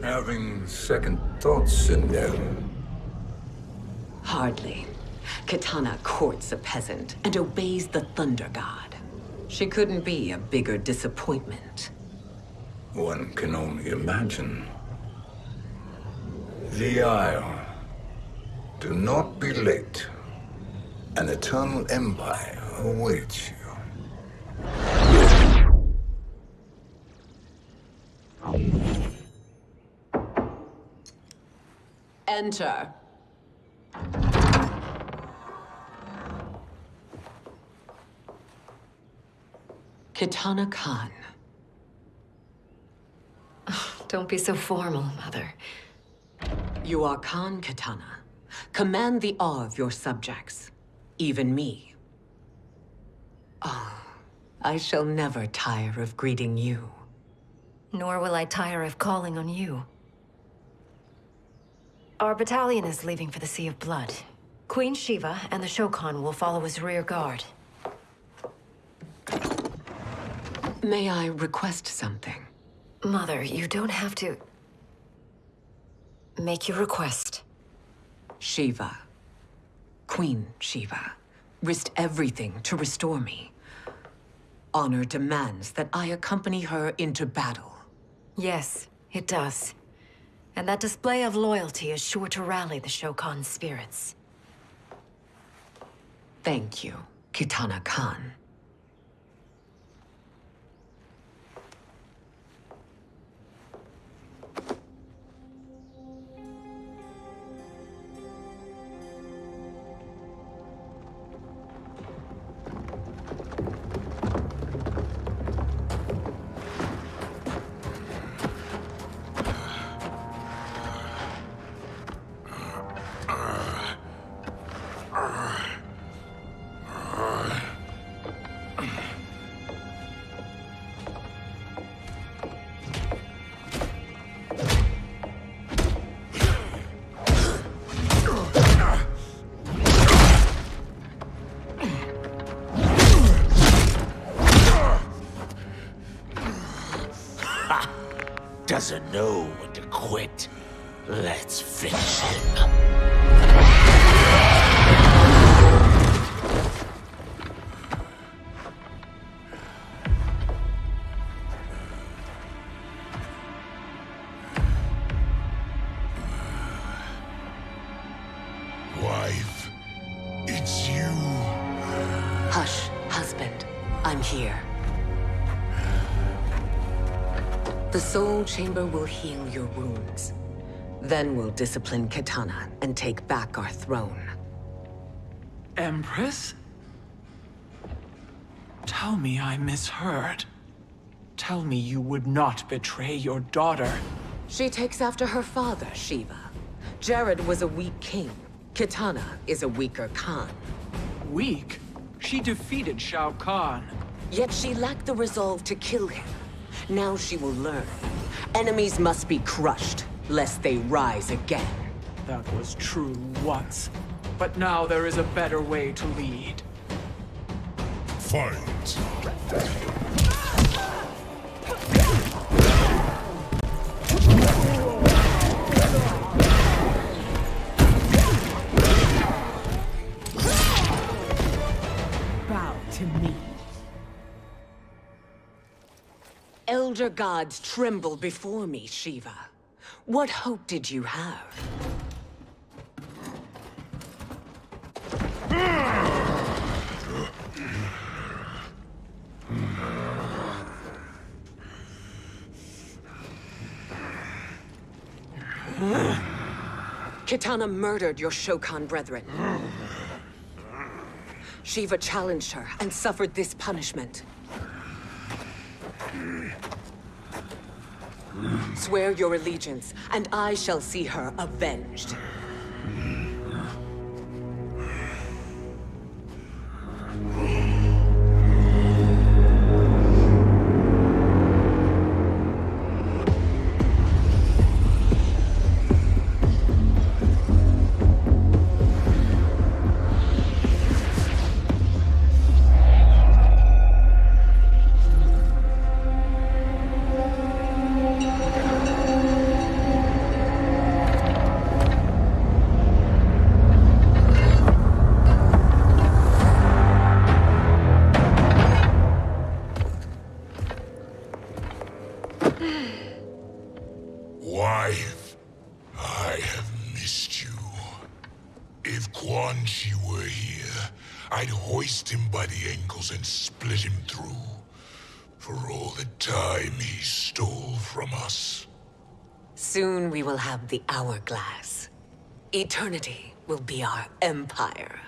Having second thoughts in them. Hardly. Kitana courts a peasant and obeys the Thunder God. She couldn't be a bigger disappointment. One can only imagine. The Isle. Do not be late. An eternal empire awaits you. Enter. Kitana Khan. Don't be so formal, Mother. You are Khan Kitana. Command the awe of your subjects, even me. Oh, I shall never tire of greeting you. Nor will I tire of calling on you. Our battalion is leaving for the Sea of Blood. Queen Shiva and the Shokan will follow as rear guard. May I request something? Mother, you don't have to... Make your request. Shiva, Queen Shiva, risked everything to restore me. Honor demands that I accompany her into battle. Yes, it does. And that display of loyalty is sure to rally the Shokan's spirits. Thank you, Kitana Khan. doesn't know when to quit. Let's finish him. Wife, it's you. Hush, husband. I'm here. The Soul Chamber will heal your wounds. Then we'll discipline Kitana and take back our throne. Empress? Tell me I misheard. Tell me you would not betray your daughter. She takes after her father, Shiva. Jared was a weak king. Kitana is a weaker Khan. Weak? She defeated Shao Kahn. Yet she lacked the resolve to kill him. Now she will learn. Enemies must be crushed, lest they rise again. That was true once. But now there is a better way to lead. Fight. Bow to me. Elder gods tremble before me, Shiva. What hope did you have? Kitana murdered your Shokan brethren. Shiva challenged her and suffered this punishment. Swear your allegiance, and I shall see her avenged. Wife, I have missed you. If Quan Chi were here, I'd hoist him by the ankles and split him through. For all the time he stole from us. Soon we will have the hourglass. Eternity will be our empire.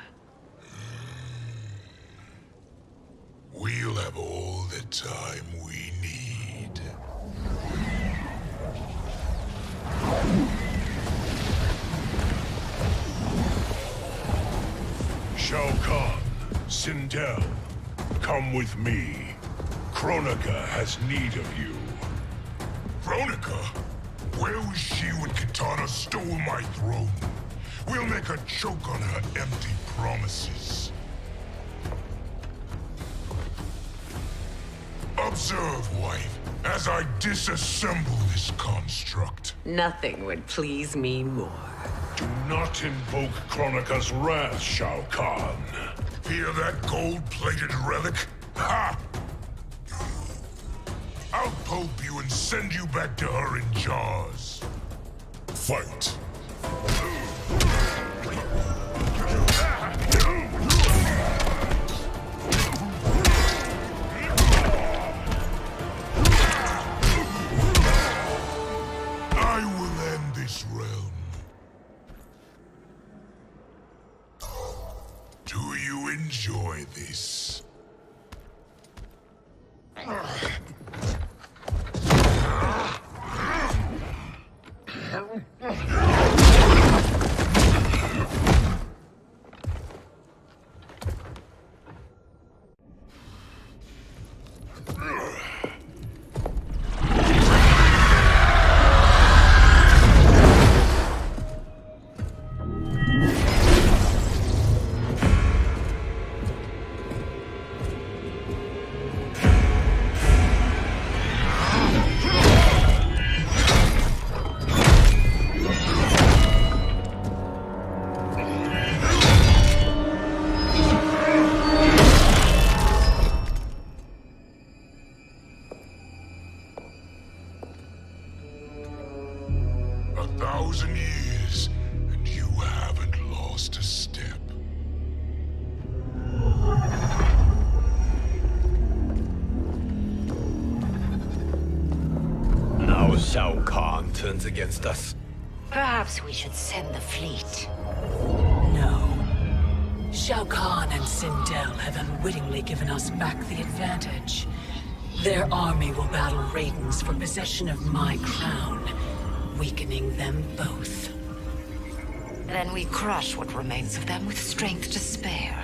We'll have all the time we need. Shao Kahn, Sindel, come with me. Kronika has need of you. Kronika? Where was she when Kitana stole my throne? We'll make her choke on her empty promises. Observe, wife, as I disassemble this construct. Nothing would please me more. Do not invoke Kronika's wrath, Shao Kahn. Hear that gold-plated relic? Ha! I'll pulp you and send you back to her in jars. Fight. I will end this realm. Do you enjoy this? Shao Kahn turns against us. Perhaps we should send the fleet. No. Shao Kahn and Sindel have unwittingly given us back the advantage. Their army will battle Raidens for possession of my crown, weakening them both. Then we crush what remains of them with strength to spare.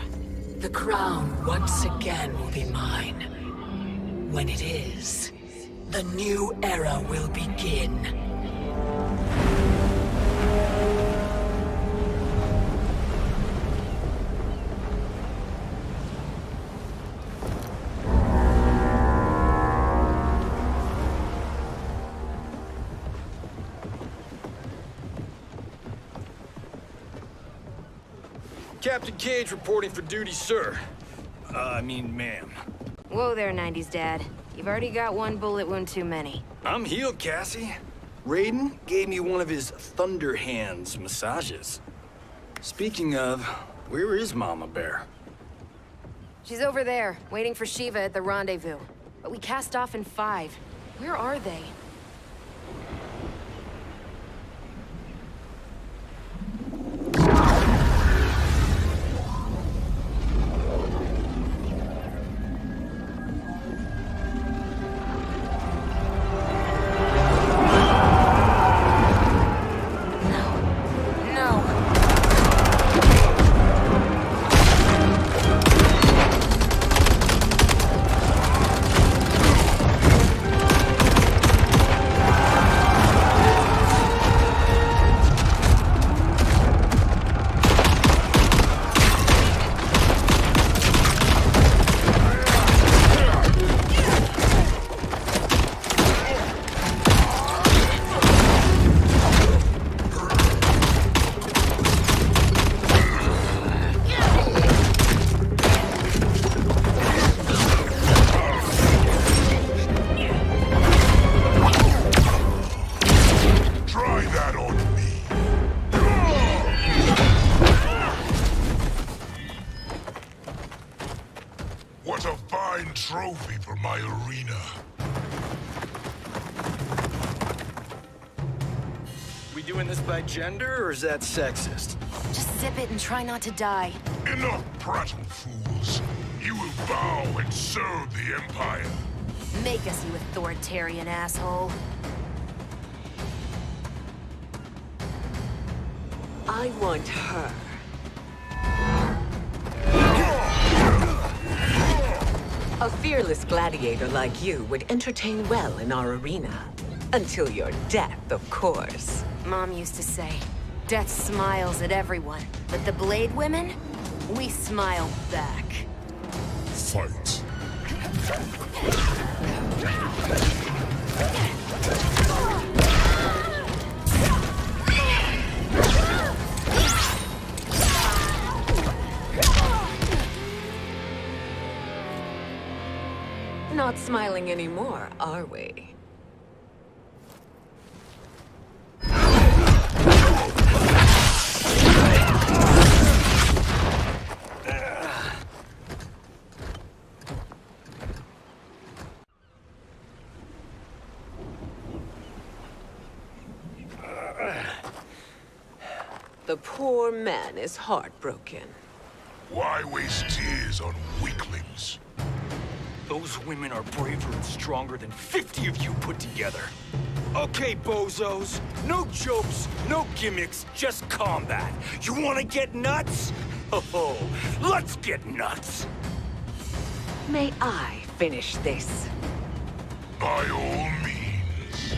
The crown once again will be mine. When it is, the new era will begin. Captain Cage reporting for duty, sir. I mean, ma'am. Whoa there, 90s dad. You've already got one bullet wound too many. I'm healed, Cassie. Raiden gave me one of his Thunder Hands massages. Speaking of, where is Mama Bear? She's over there, waiting for Shiva at the rendezvous. But we cast off in 5. Where are they? What a fine trophy for my arena. We doing this by gender, or is that sexist? Just zip it and try not to die. Enough prattle, fools. You will bow and serve the Empire. Make us, you authoritarian asshole. I want her. A fearless gladiator like you would entertain well in our arena. Until your death, of course. Mom used to say, death smiles at everyone, but the Blade women, we smile back. Fight. Not smiling anymore, are we? The poor man is heartbroken. Why waste tears on weaklings? Those women are braver and stronger than 50 of you put together. Okay, bozos. No jokes, no gimmicks, just combat. You wanna get nuts? Oh, let's get nuts! May I finish this? By all means.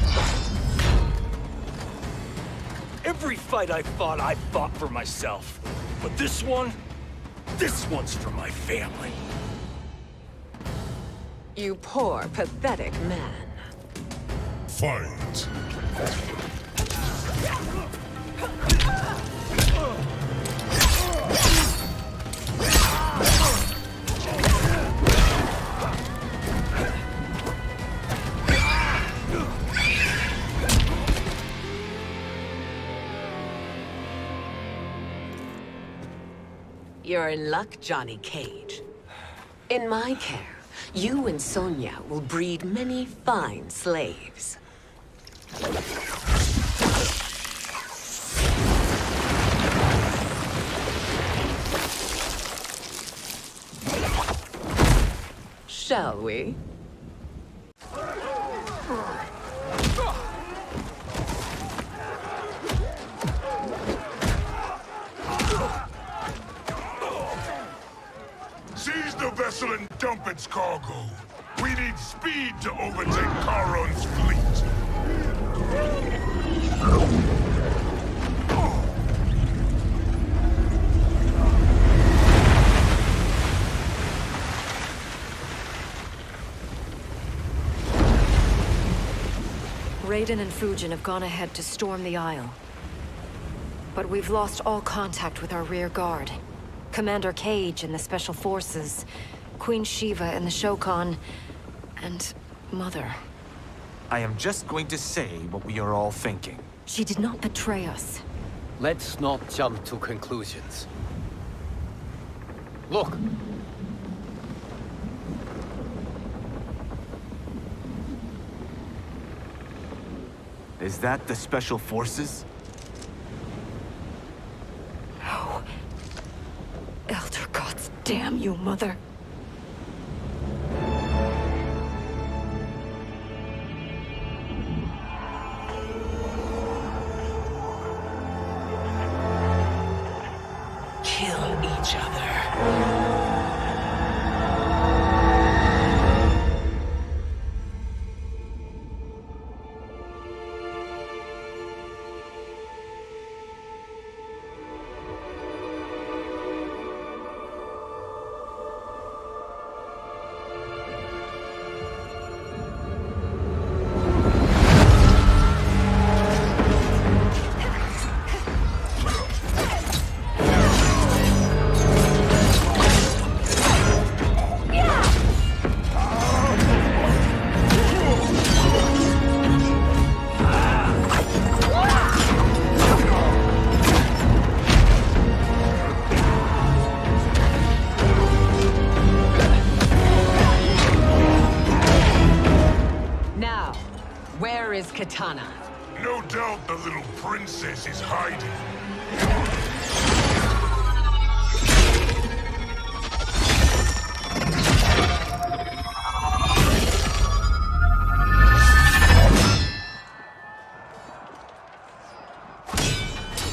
Every fight I fought for myself. But this one's for my family. You poor, pathetic man. Fight. You're in luck, Johnny Cage. In my care, you and Sonya will breed many fine slaves. Shall we? Seize the vessel and dump its cargo. We need speed to overtake Charon's fleet. Raiden and Fujin have gone ahead to storm the Isle. But we've lost all contact with our rear guard. Commander Cage and the Special Forces, Queen Shiva and the Shokan, and Mother. I am just going to say what we are all thinking. She did not betray us. Let's not jump to conclusions. Look! Is that the Special Forces? No. Elder gods damn you, Mother. Kill each other. Where is Kitana? No doubt the little princess is hiding.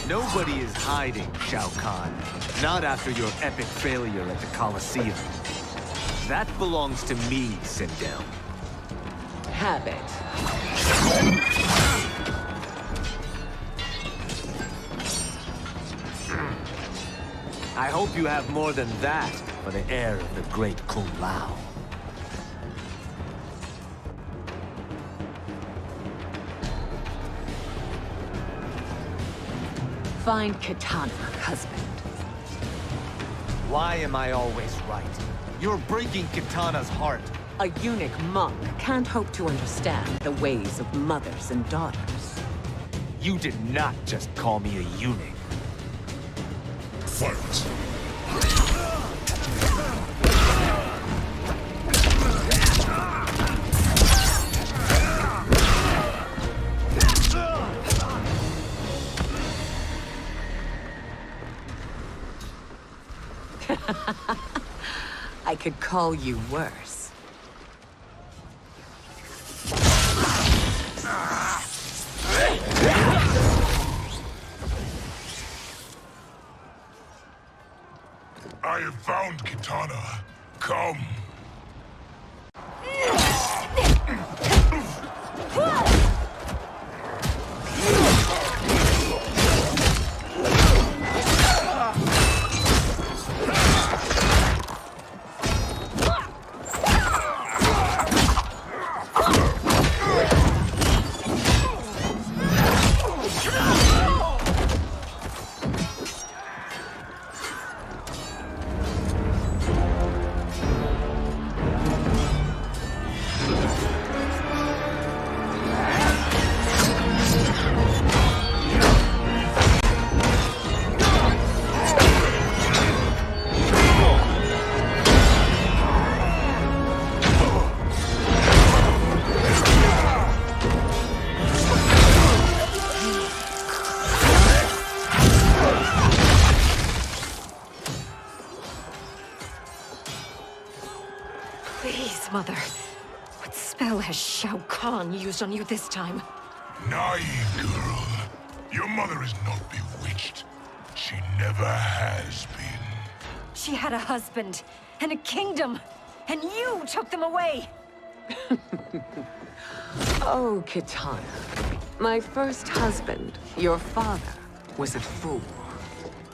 Nobody is hiding, Shao Kahn. Not after your epic failure at the Colosseum. That belongs to me, Sindel. Have it. I hope you have more than that for the heir of the great Kung Lao. Find Kitana, husband. Why am I always right? You're breaking Kitana's heart. A eunuch monk can't hope to understand the ways of mothers and daughters. You did not just call me a eunuch. Fight! I could call you worse. I have found Kitana. Come. Please, Mother. What spell has Shao Kahn used on you this time? Naive girl. Your mother is not bewitched. She never has been. She had a husband and a kingdom, and you took them away! Oh, Kitana. My first husband, your father, was a fool.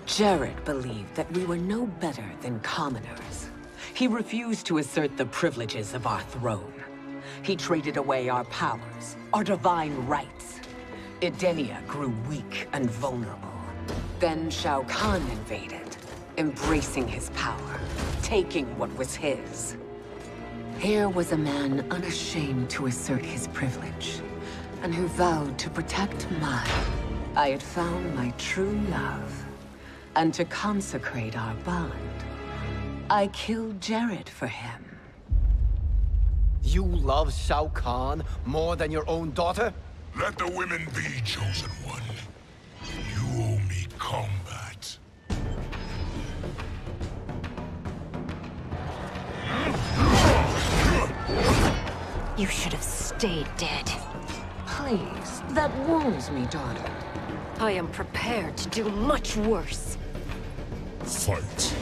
Jared believed that we were no better than commoners. He refused to assert the privileges of our throne. He traded away our powers, our divine rights. Edenia grew weak and vulnerable. Then Shao Kahn invaded, embracing his power, taking what was his. Here was a man unashamed to assert his privilege, and who vowed to protect mine. I had found my true love, and to consecrate our bond, I killed Jared for him. You love Shao Kahn more than your own daughter? Let the women be, Chosen One. You owe me combat. You should have stayed dead. Please, that wounds me, daughter. I am prepared to do much worse. Fight.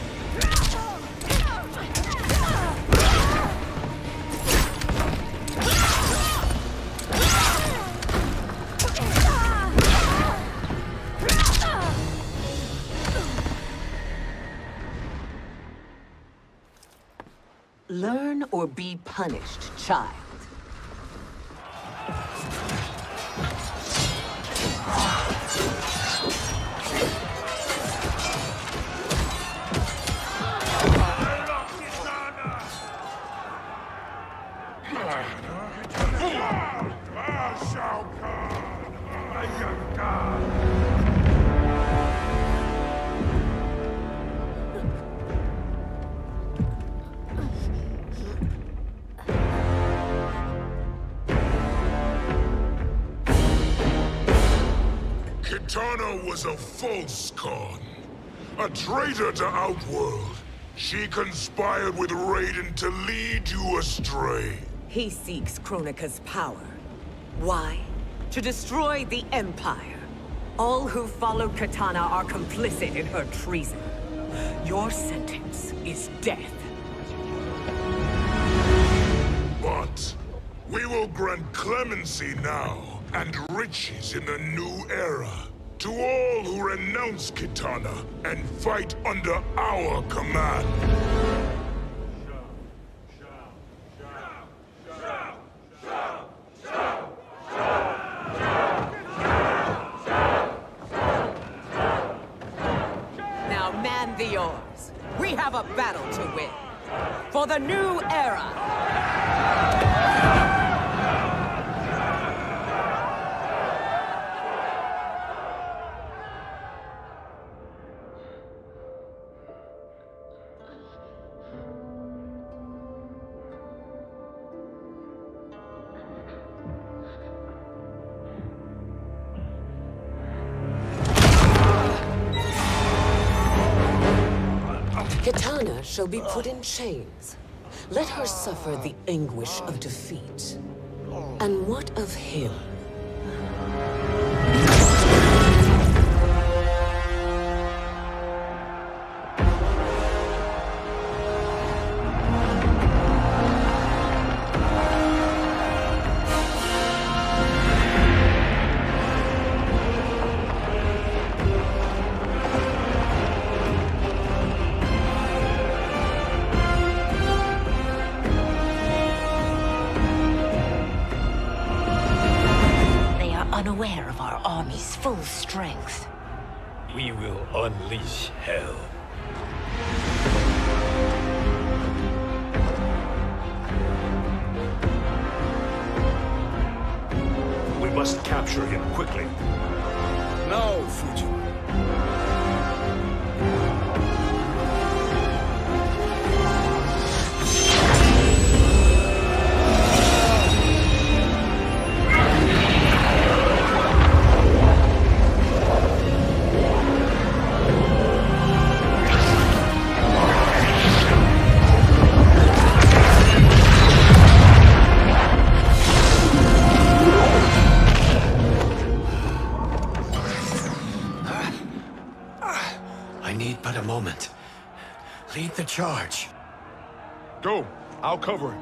Learn or be punished, child. Kitana was a false Khan, a traitor to Outworld. She conspired with Raiden to lead you astray. He seeks Kronika's power. Why? To destroy the Empire. All who follow Kitana are complicit in her treason. Your sentence is death. But we will grant clemency now and riches in the new era to all who renounce Kitana and fight under our command. Now man the oars. We have a battle to win. For the new era. Kitana shall be put in chains. Let her suffer the anguish of defeat. And what of him? Unaware of our army's full strength. We will unleash hell. We must capture him quickly. No, Fuji. Lead the charge. Go. I'll cover him.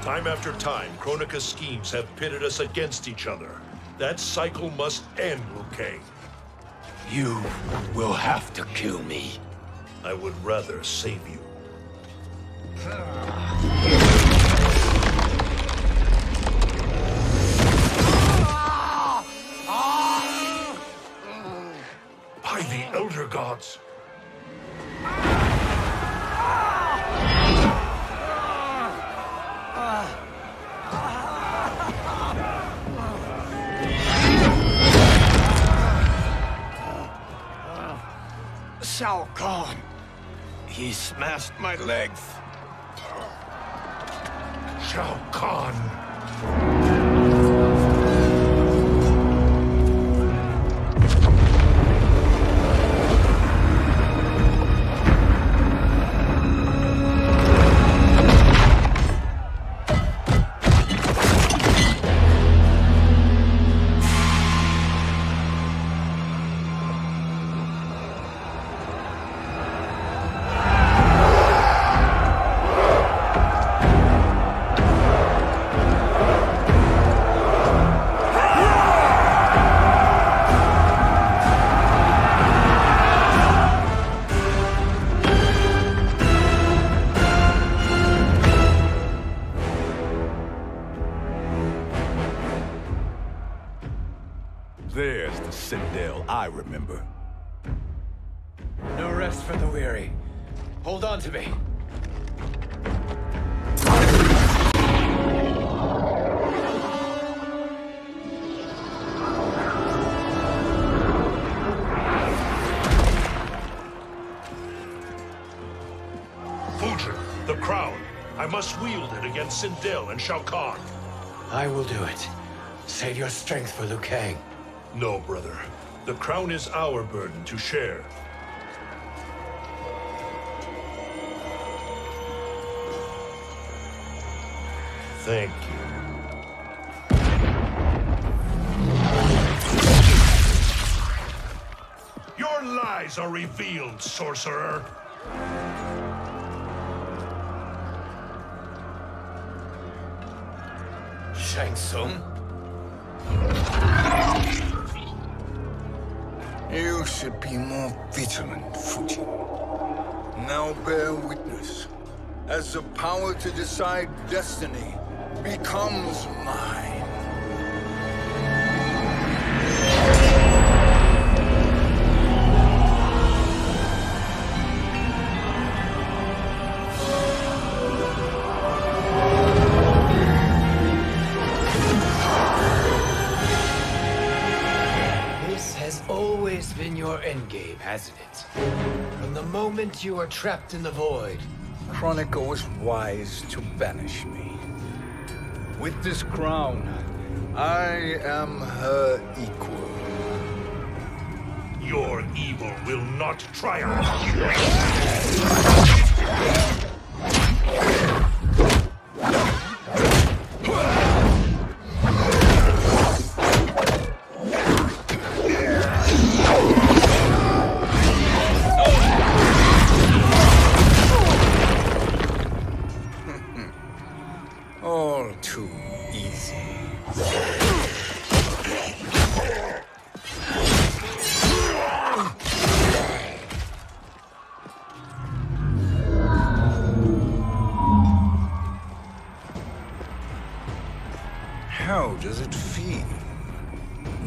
Time after time, Kronika's schemes have pitted us against each other. That cycle must end, Liu Kang. You will have to kill me. I would rather save you. By the Elder Gods! Shao Kahn! He smashed my legs! Shao Kahn! There's the Citadel I remember. No rest for the weary. Hold on to me. Fujin, the crown. I must wield it against Sindel and Shao Kahn. I will do it. Save your strength for Liu Kang. No, brother. The crown is our burden to share. Thank you. Your lies are revealed, sorcerer. Shang Tsung? You should be more vigilant, Fujin. Now bear witness, as the power to decide destiny becomes mine. Always been your endgame, hasn't it? From the moment you were trapped in the void. Kronika was wise to banish me. With this crown, I am her equal. Your evil will not triumph.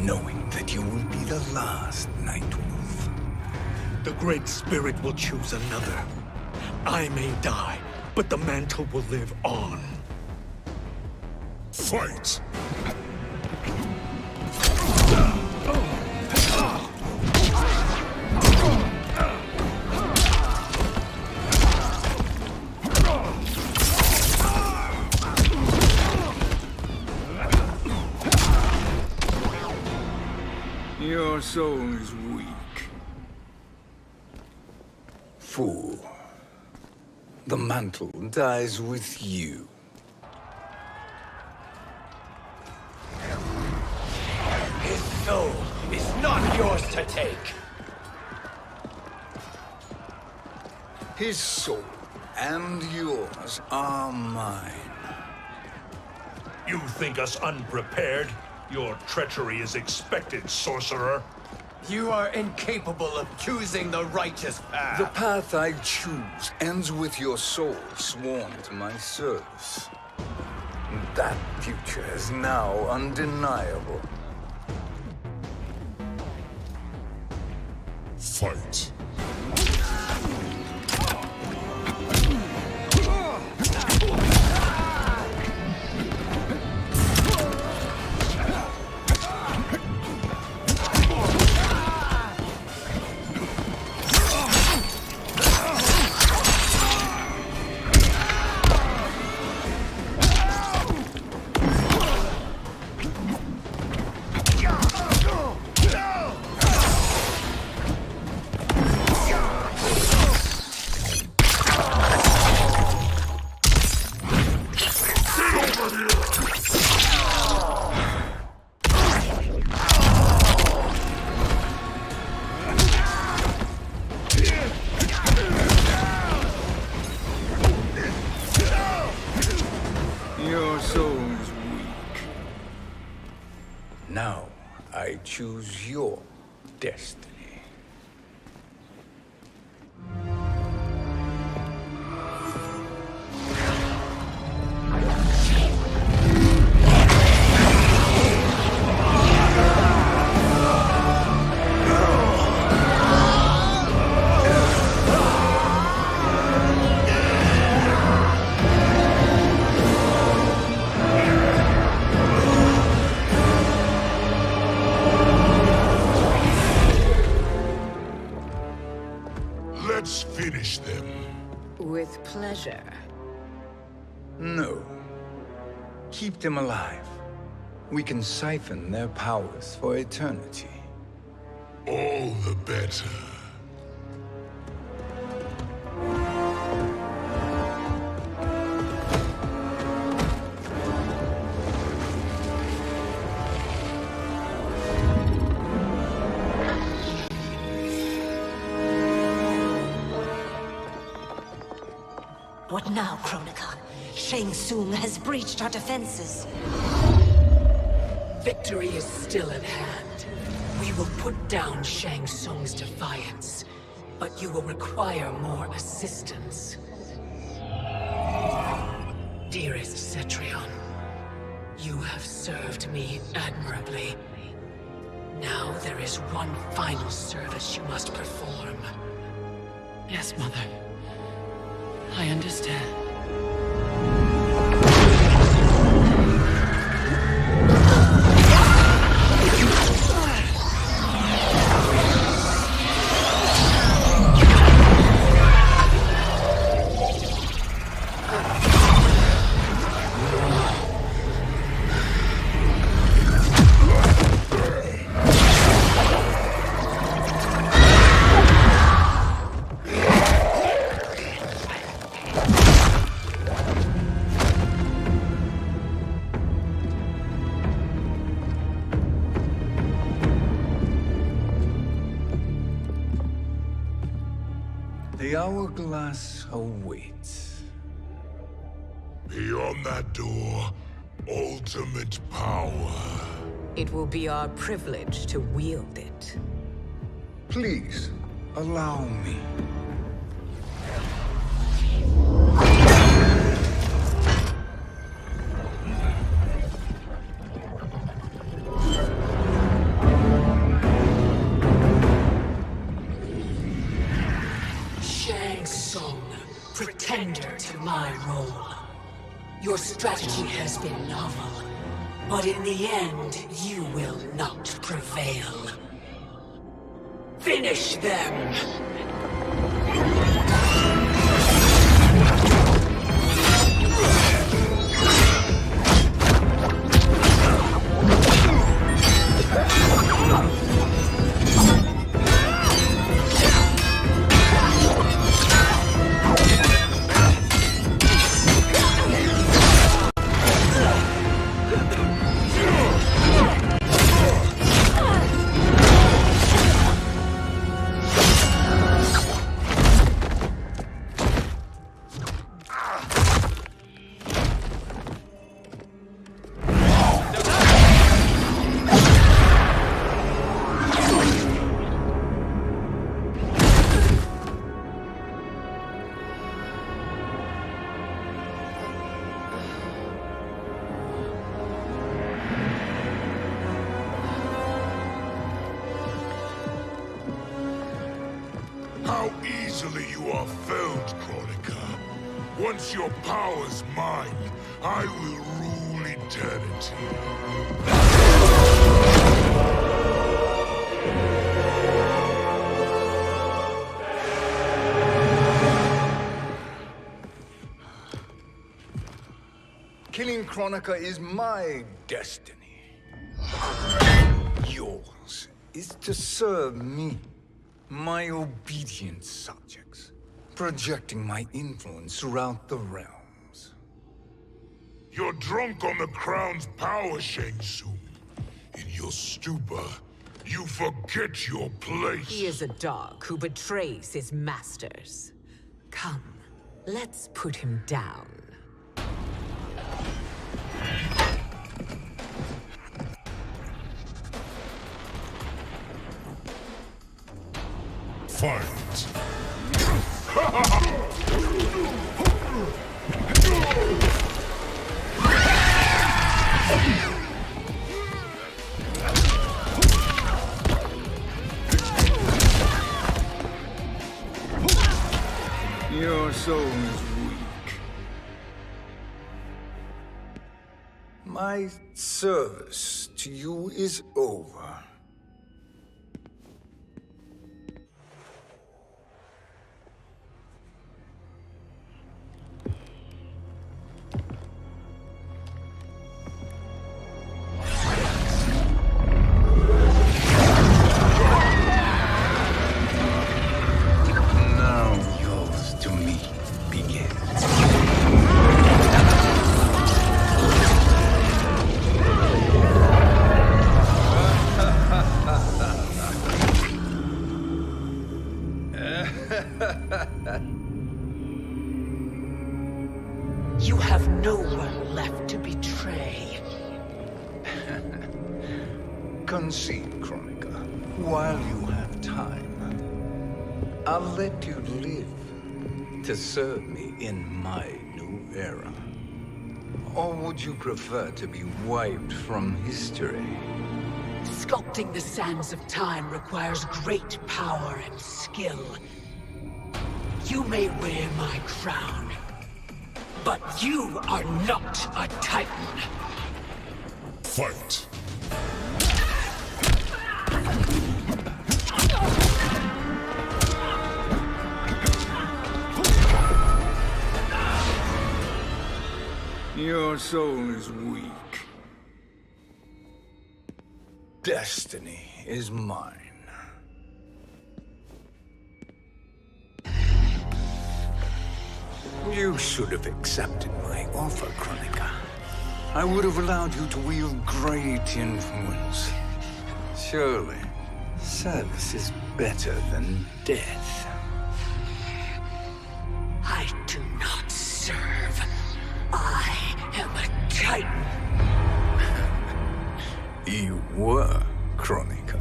knowing that you will be the last Nightwolf. The Great Spirit will choose another. I may die, but the mantle will live on. Fight! Your soul is weak. Fool. The mantle dies with you. His soul is not yours to take. His soul and yours are mine. You think us unprepared? Your treachery is expected, sorcerer. You are incapable of choosing the righteous path. The path I choose ends with your soul sworn to my service. That future is now undeniable. Fight. Your soul is weak. Now I choose your destiny. Let's finish them. With pleasure. No. Keep them alive. We can siphon their powers for eternity. All the better. What now, Kronika? Shang Tsung has breached our defenses. Victory is still at hand. We will put down Shang Tsung's defiance, but you will require more assistance. Dearest Cetrion, you have served me admirably. Now there is one final service you must perform. Yes, Mother. I understand. The hourglass awaits. Beyond that door, ultimate power. It will be our privilege to wield it. Please, allow me. surrender to my role. Your strategy has been novel, but in the end, you will not prevail. Finish them! How easily you are felled, Kronika. Once your power's mine, I will rule eternity. Killing Kronika is my destiny. Yours is to serve me, my obedient subjects, projecting my influence throughout the realms. You're drunk on the crown's power, Shang Tsung. In your stupor, you forget your place. He is a dog who betrays his masters. Come, let's put him down. Fight! Your soul is weak. My service to you is over. You have no one left to betray. Concede, Kronika, while you have time. I'll let you live to serve me in my new era. Or would you prefer to be wiped from history? Sculpting the sands of time requires great power and skill. You may wear my crown, but you are not a Titan. Fight! Your soul is weak. Destiny is mine. You should have accepted my offer, Kronika. I would have allowed you to wield great influence. Surely, service is better than death. I do not serve. I am a Titan. You were, Kronika.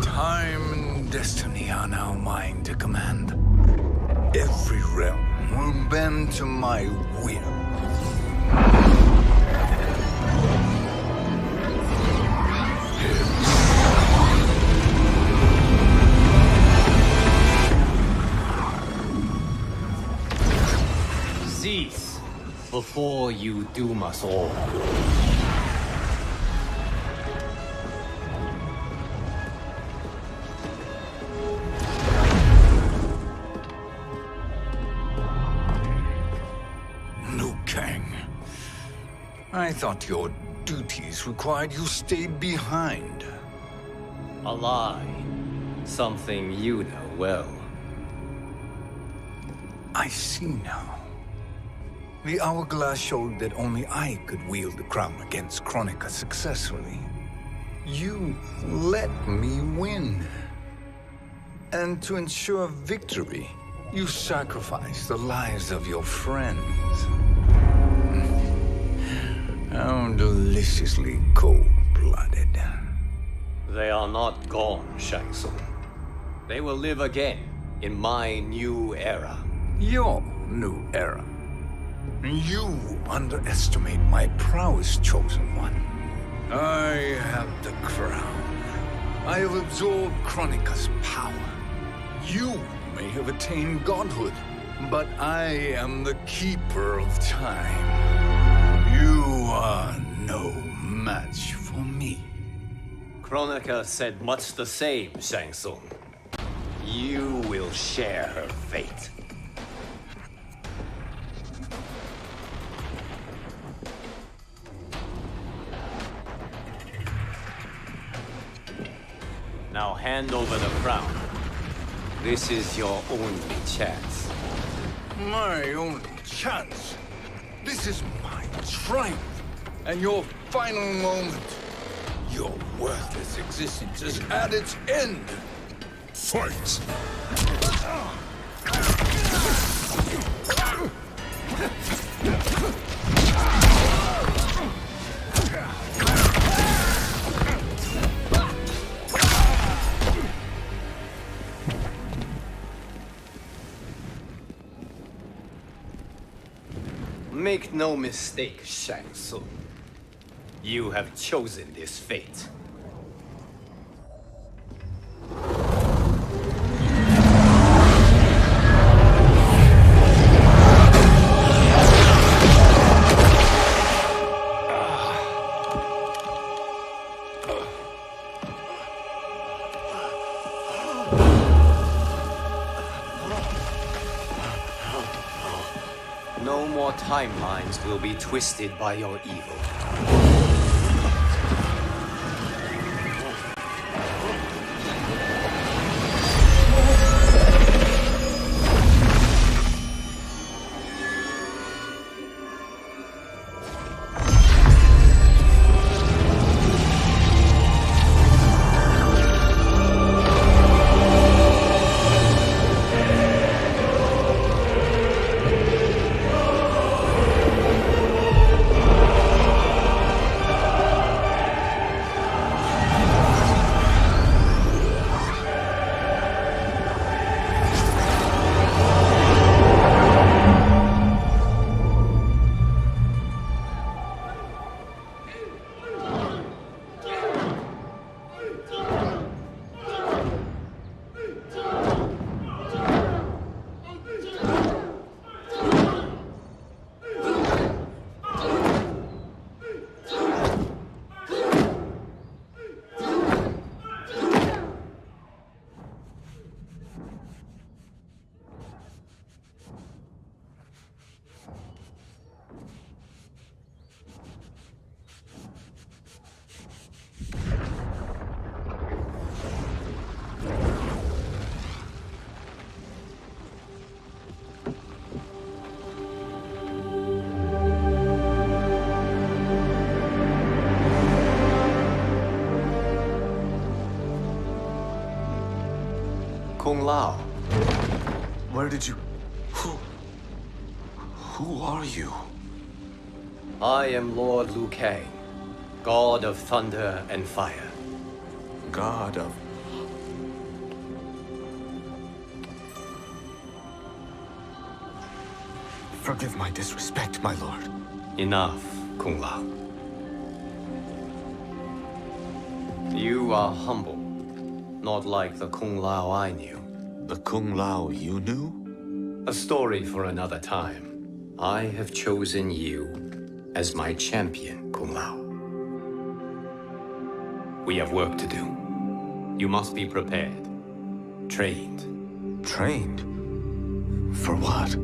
Time and destiny are now mine to command. Every realm will bend to my will. before you doom us all. Liu Kang. I thought your duties required you stayed behind. A lie. Something you know well. I see now. The hourglass showed that only I could wield the crown against Kronika successfully. You let me win. And to ensure victory, you sacrificed the lives of your friends. How deliciously cold-blooded. They are not gone, Shang Tsung. They will live again in my new era. Your new era. You underestimate my prowess, Chosen One. I have the crown. I have absorbed Kronika's power. You may have attained godhood, but I am the keeper of time. You are no match for me. Kronika said much the same, Shang Tsung. You will share her fate. Now hand over the crown. This is your only chance. My only chance? This is my triumph, and your final moment. Your worthless existence is at its end. Fight! Make no mistake, Shang Tsung. You have chosen this fate. No more timelines will be twisted by your evil. Kung Lao. Where did you... Who are you? I am Lord Liu Kang, God of Thunder and Fire. God of... Forgive my disrespect, my lord. Enough, Kung Lao. You are humble, not like the Kung Lao I knew. The Kung Lao you knew? A story for another time. I have chosen you as my champion, Kung Lao. We have work to do. You must be prepared. Trained. Trained? For what?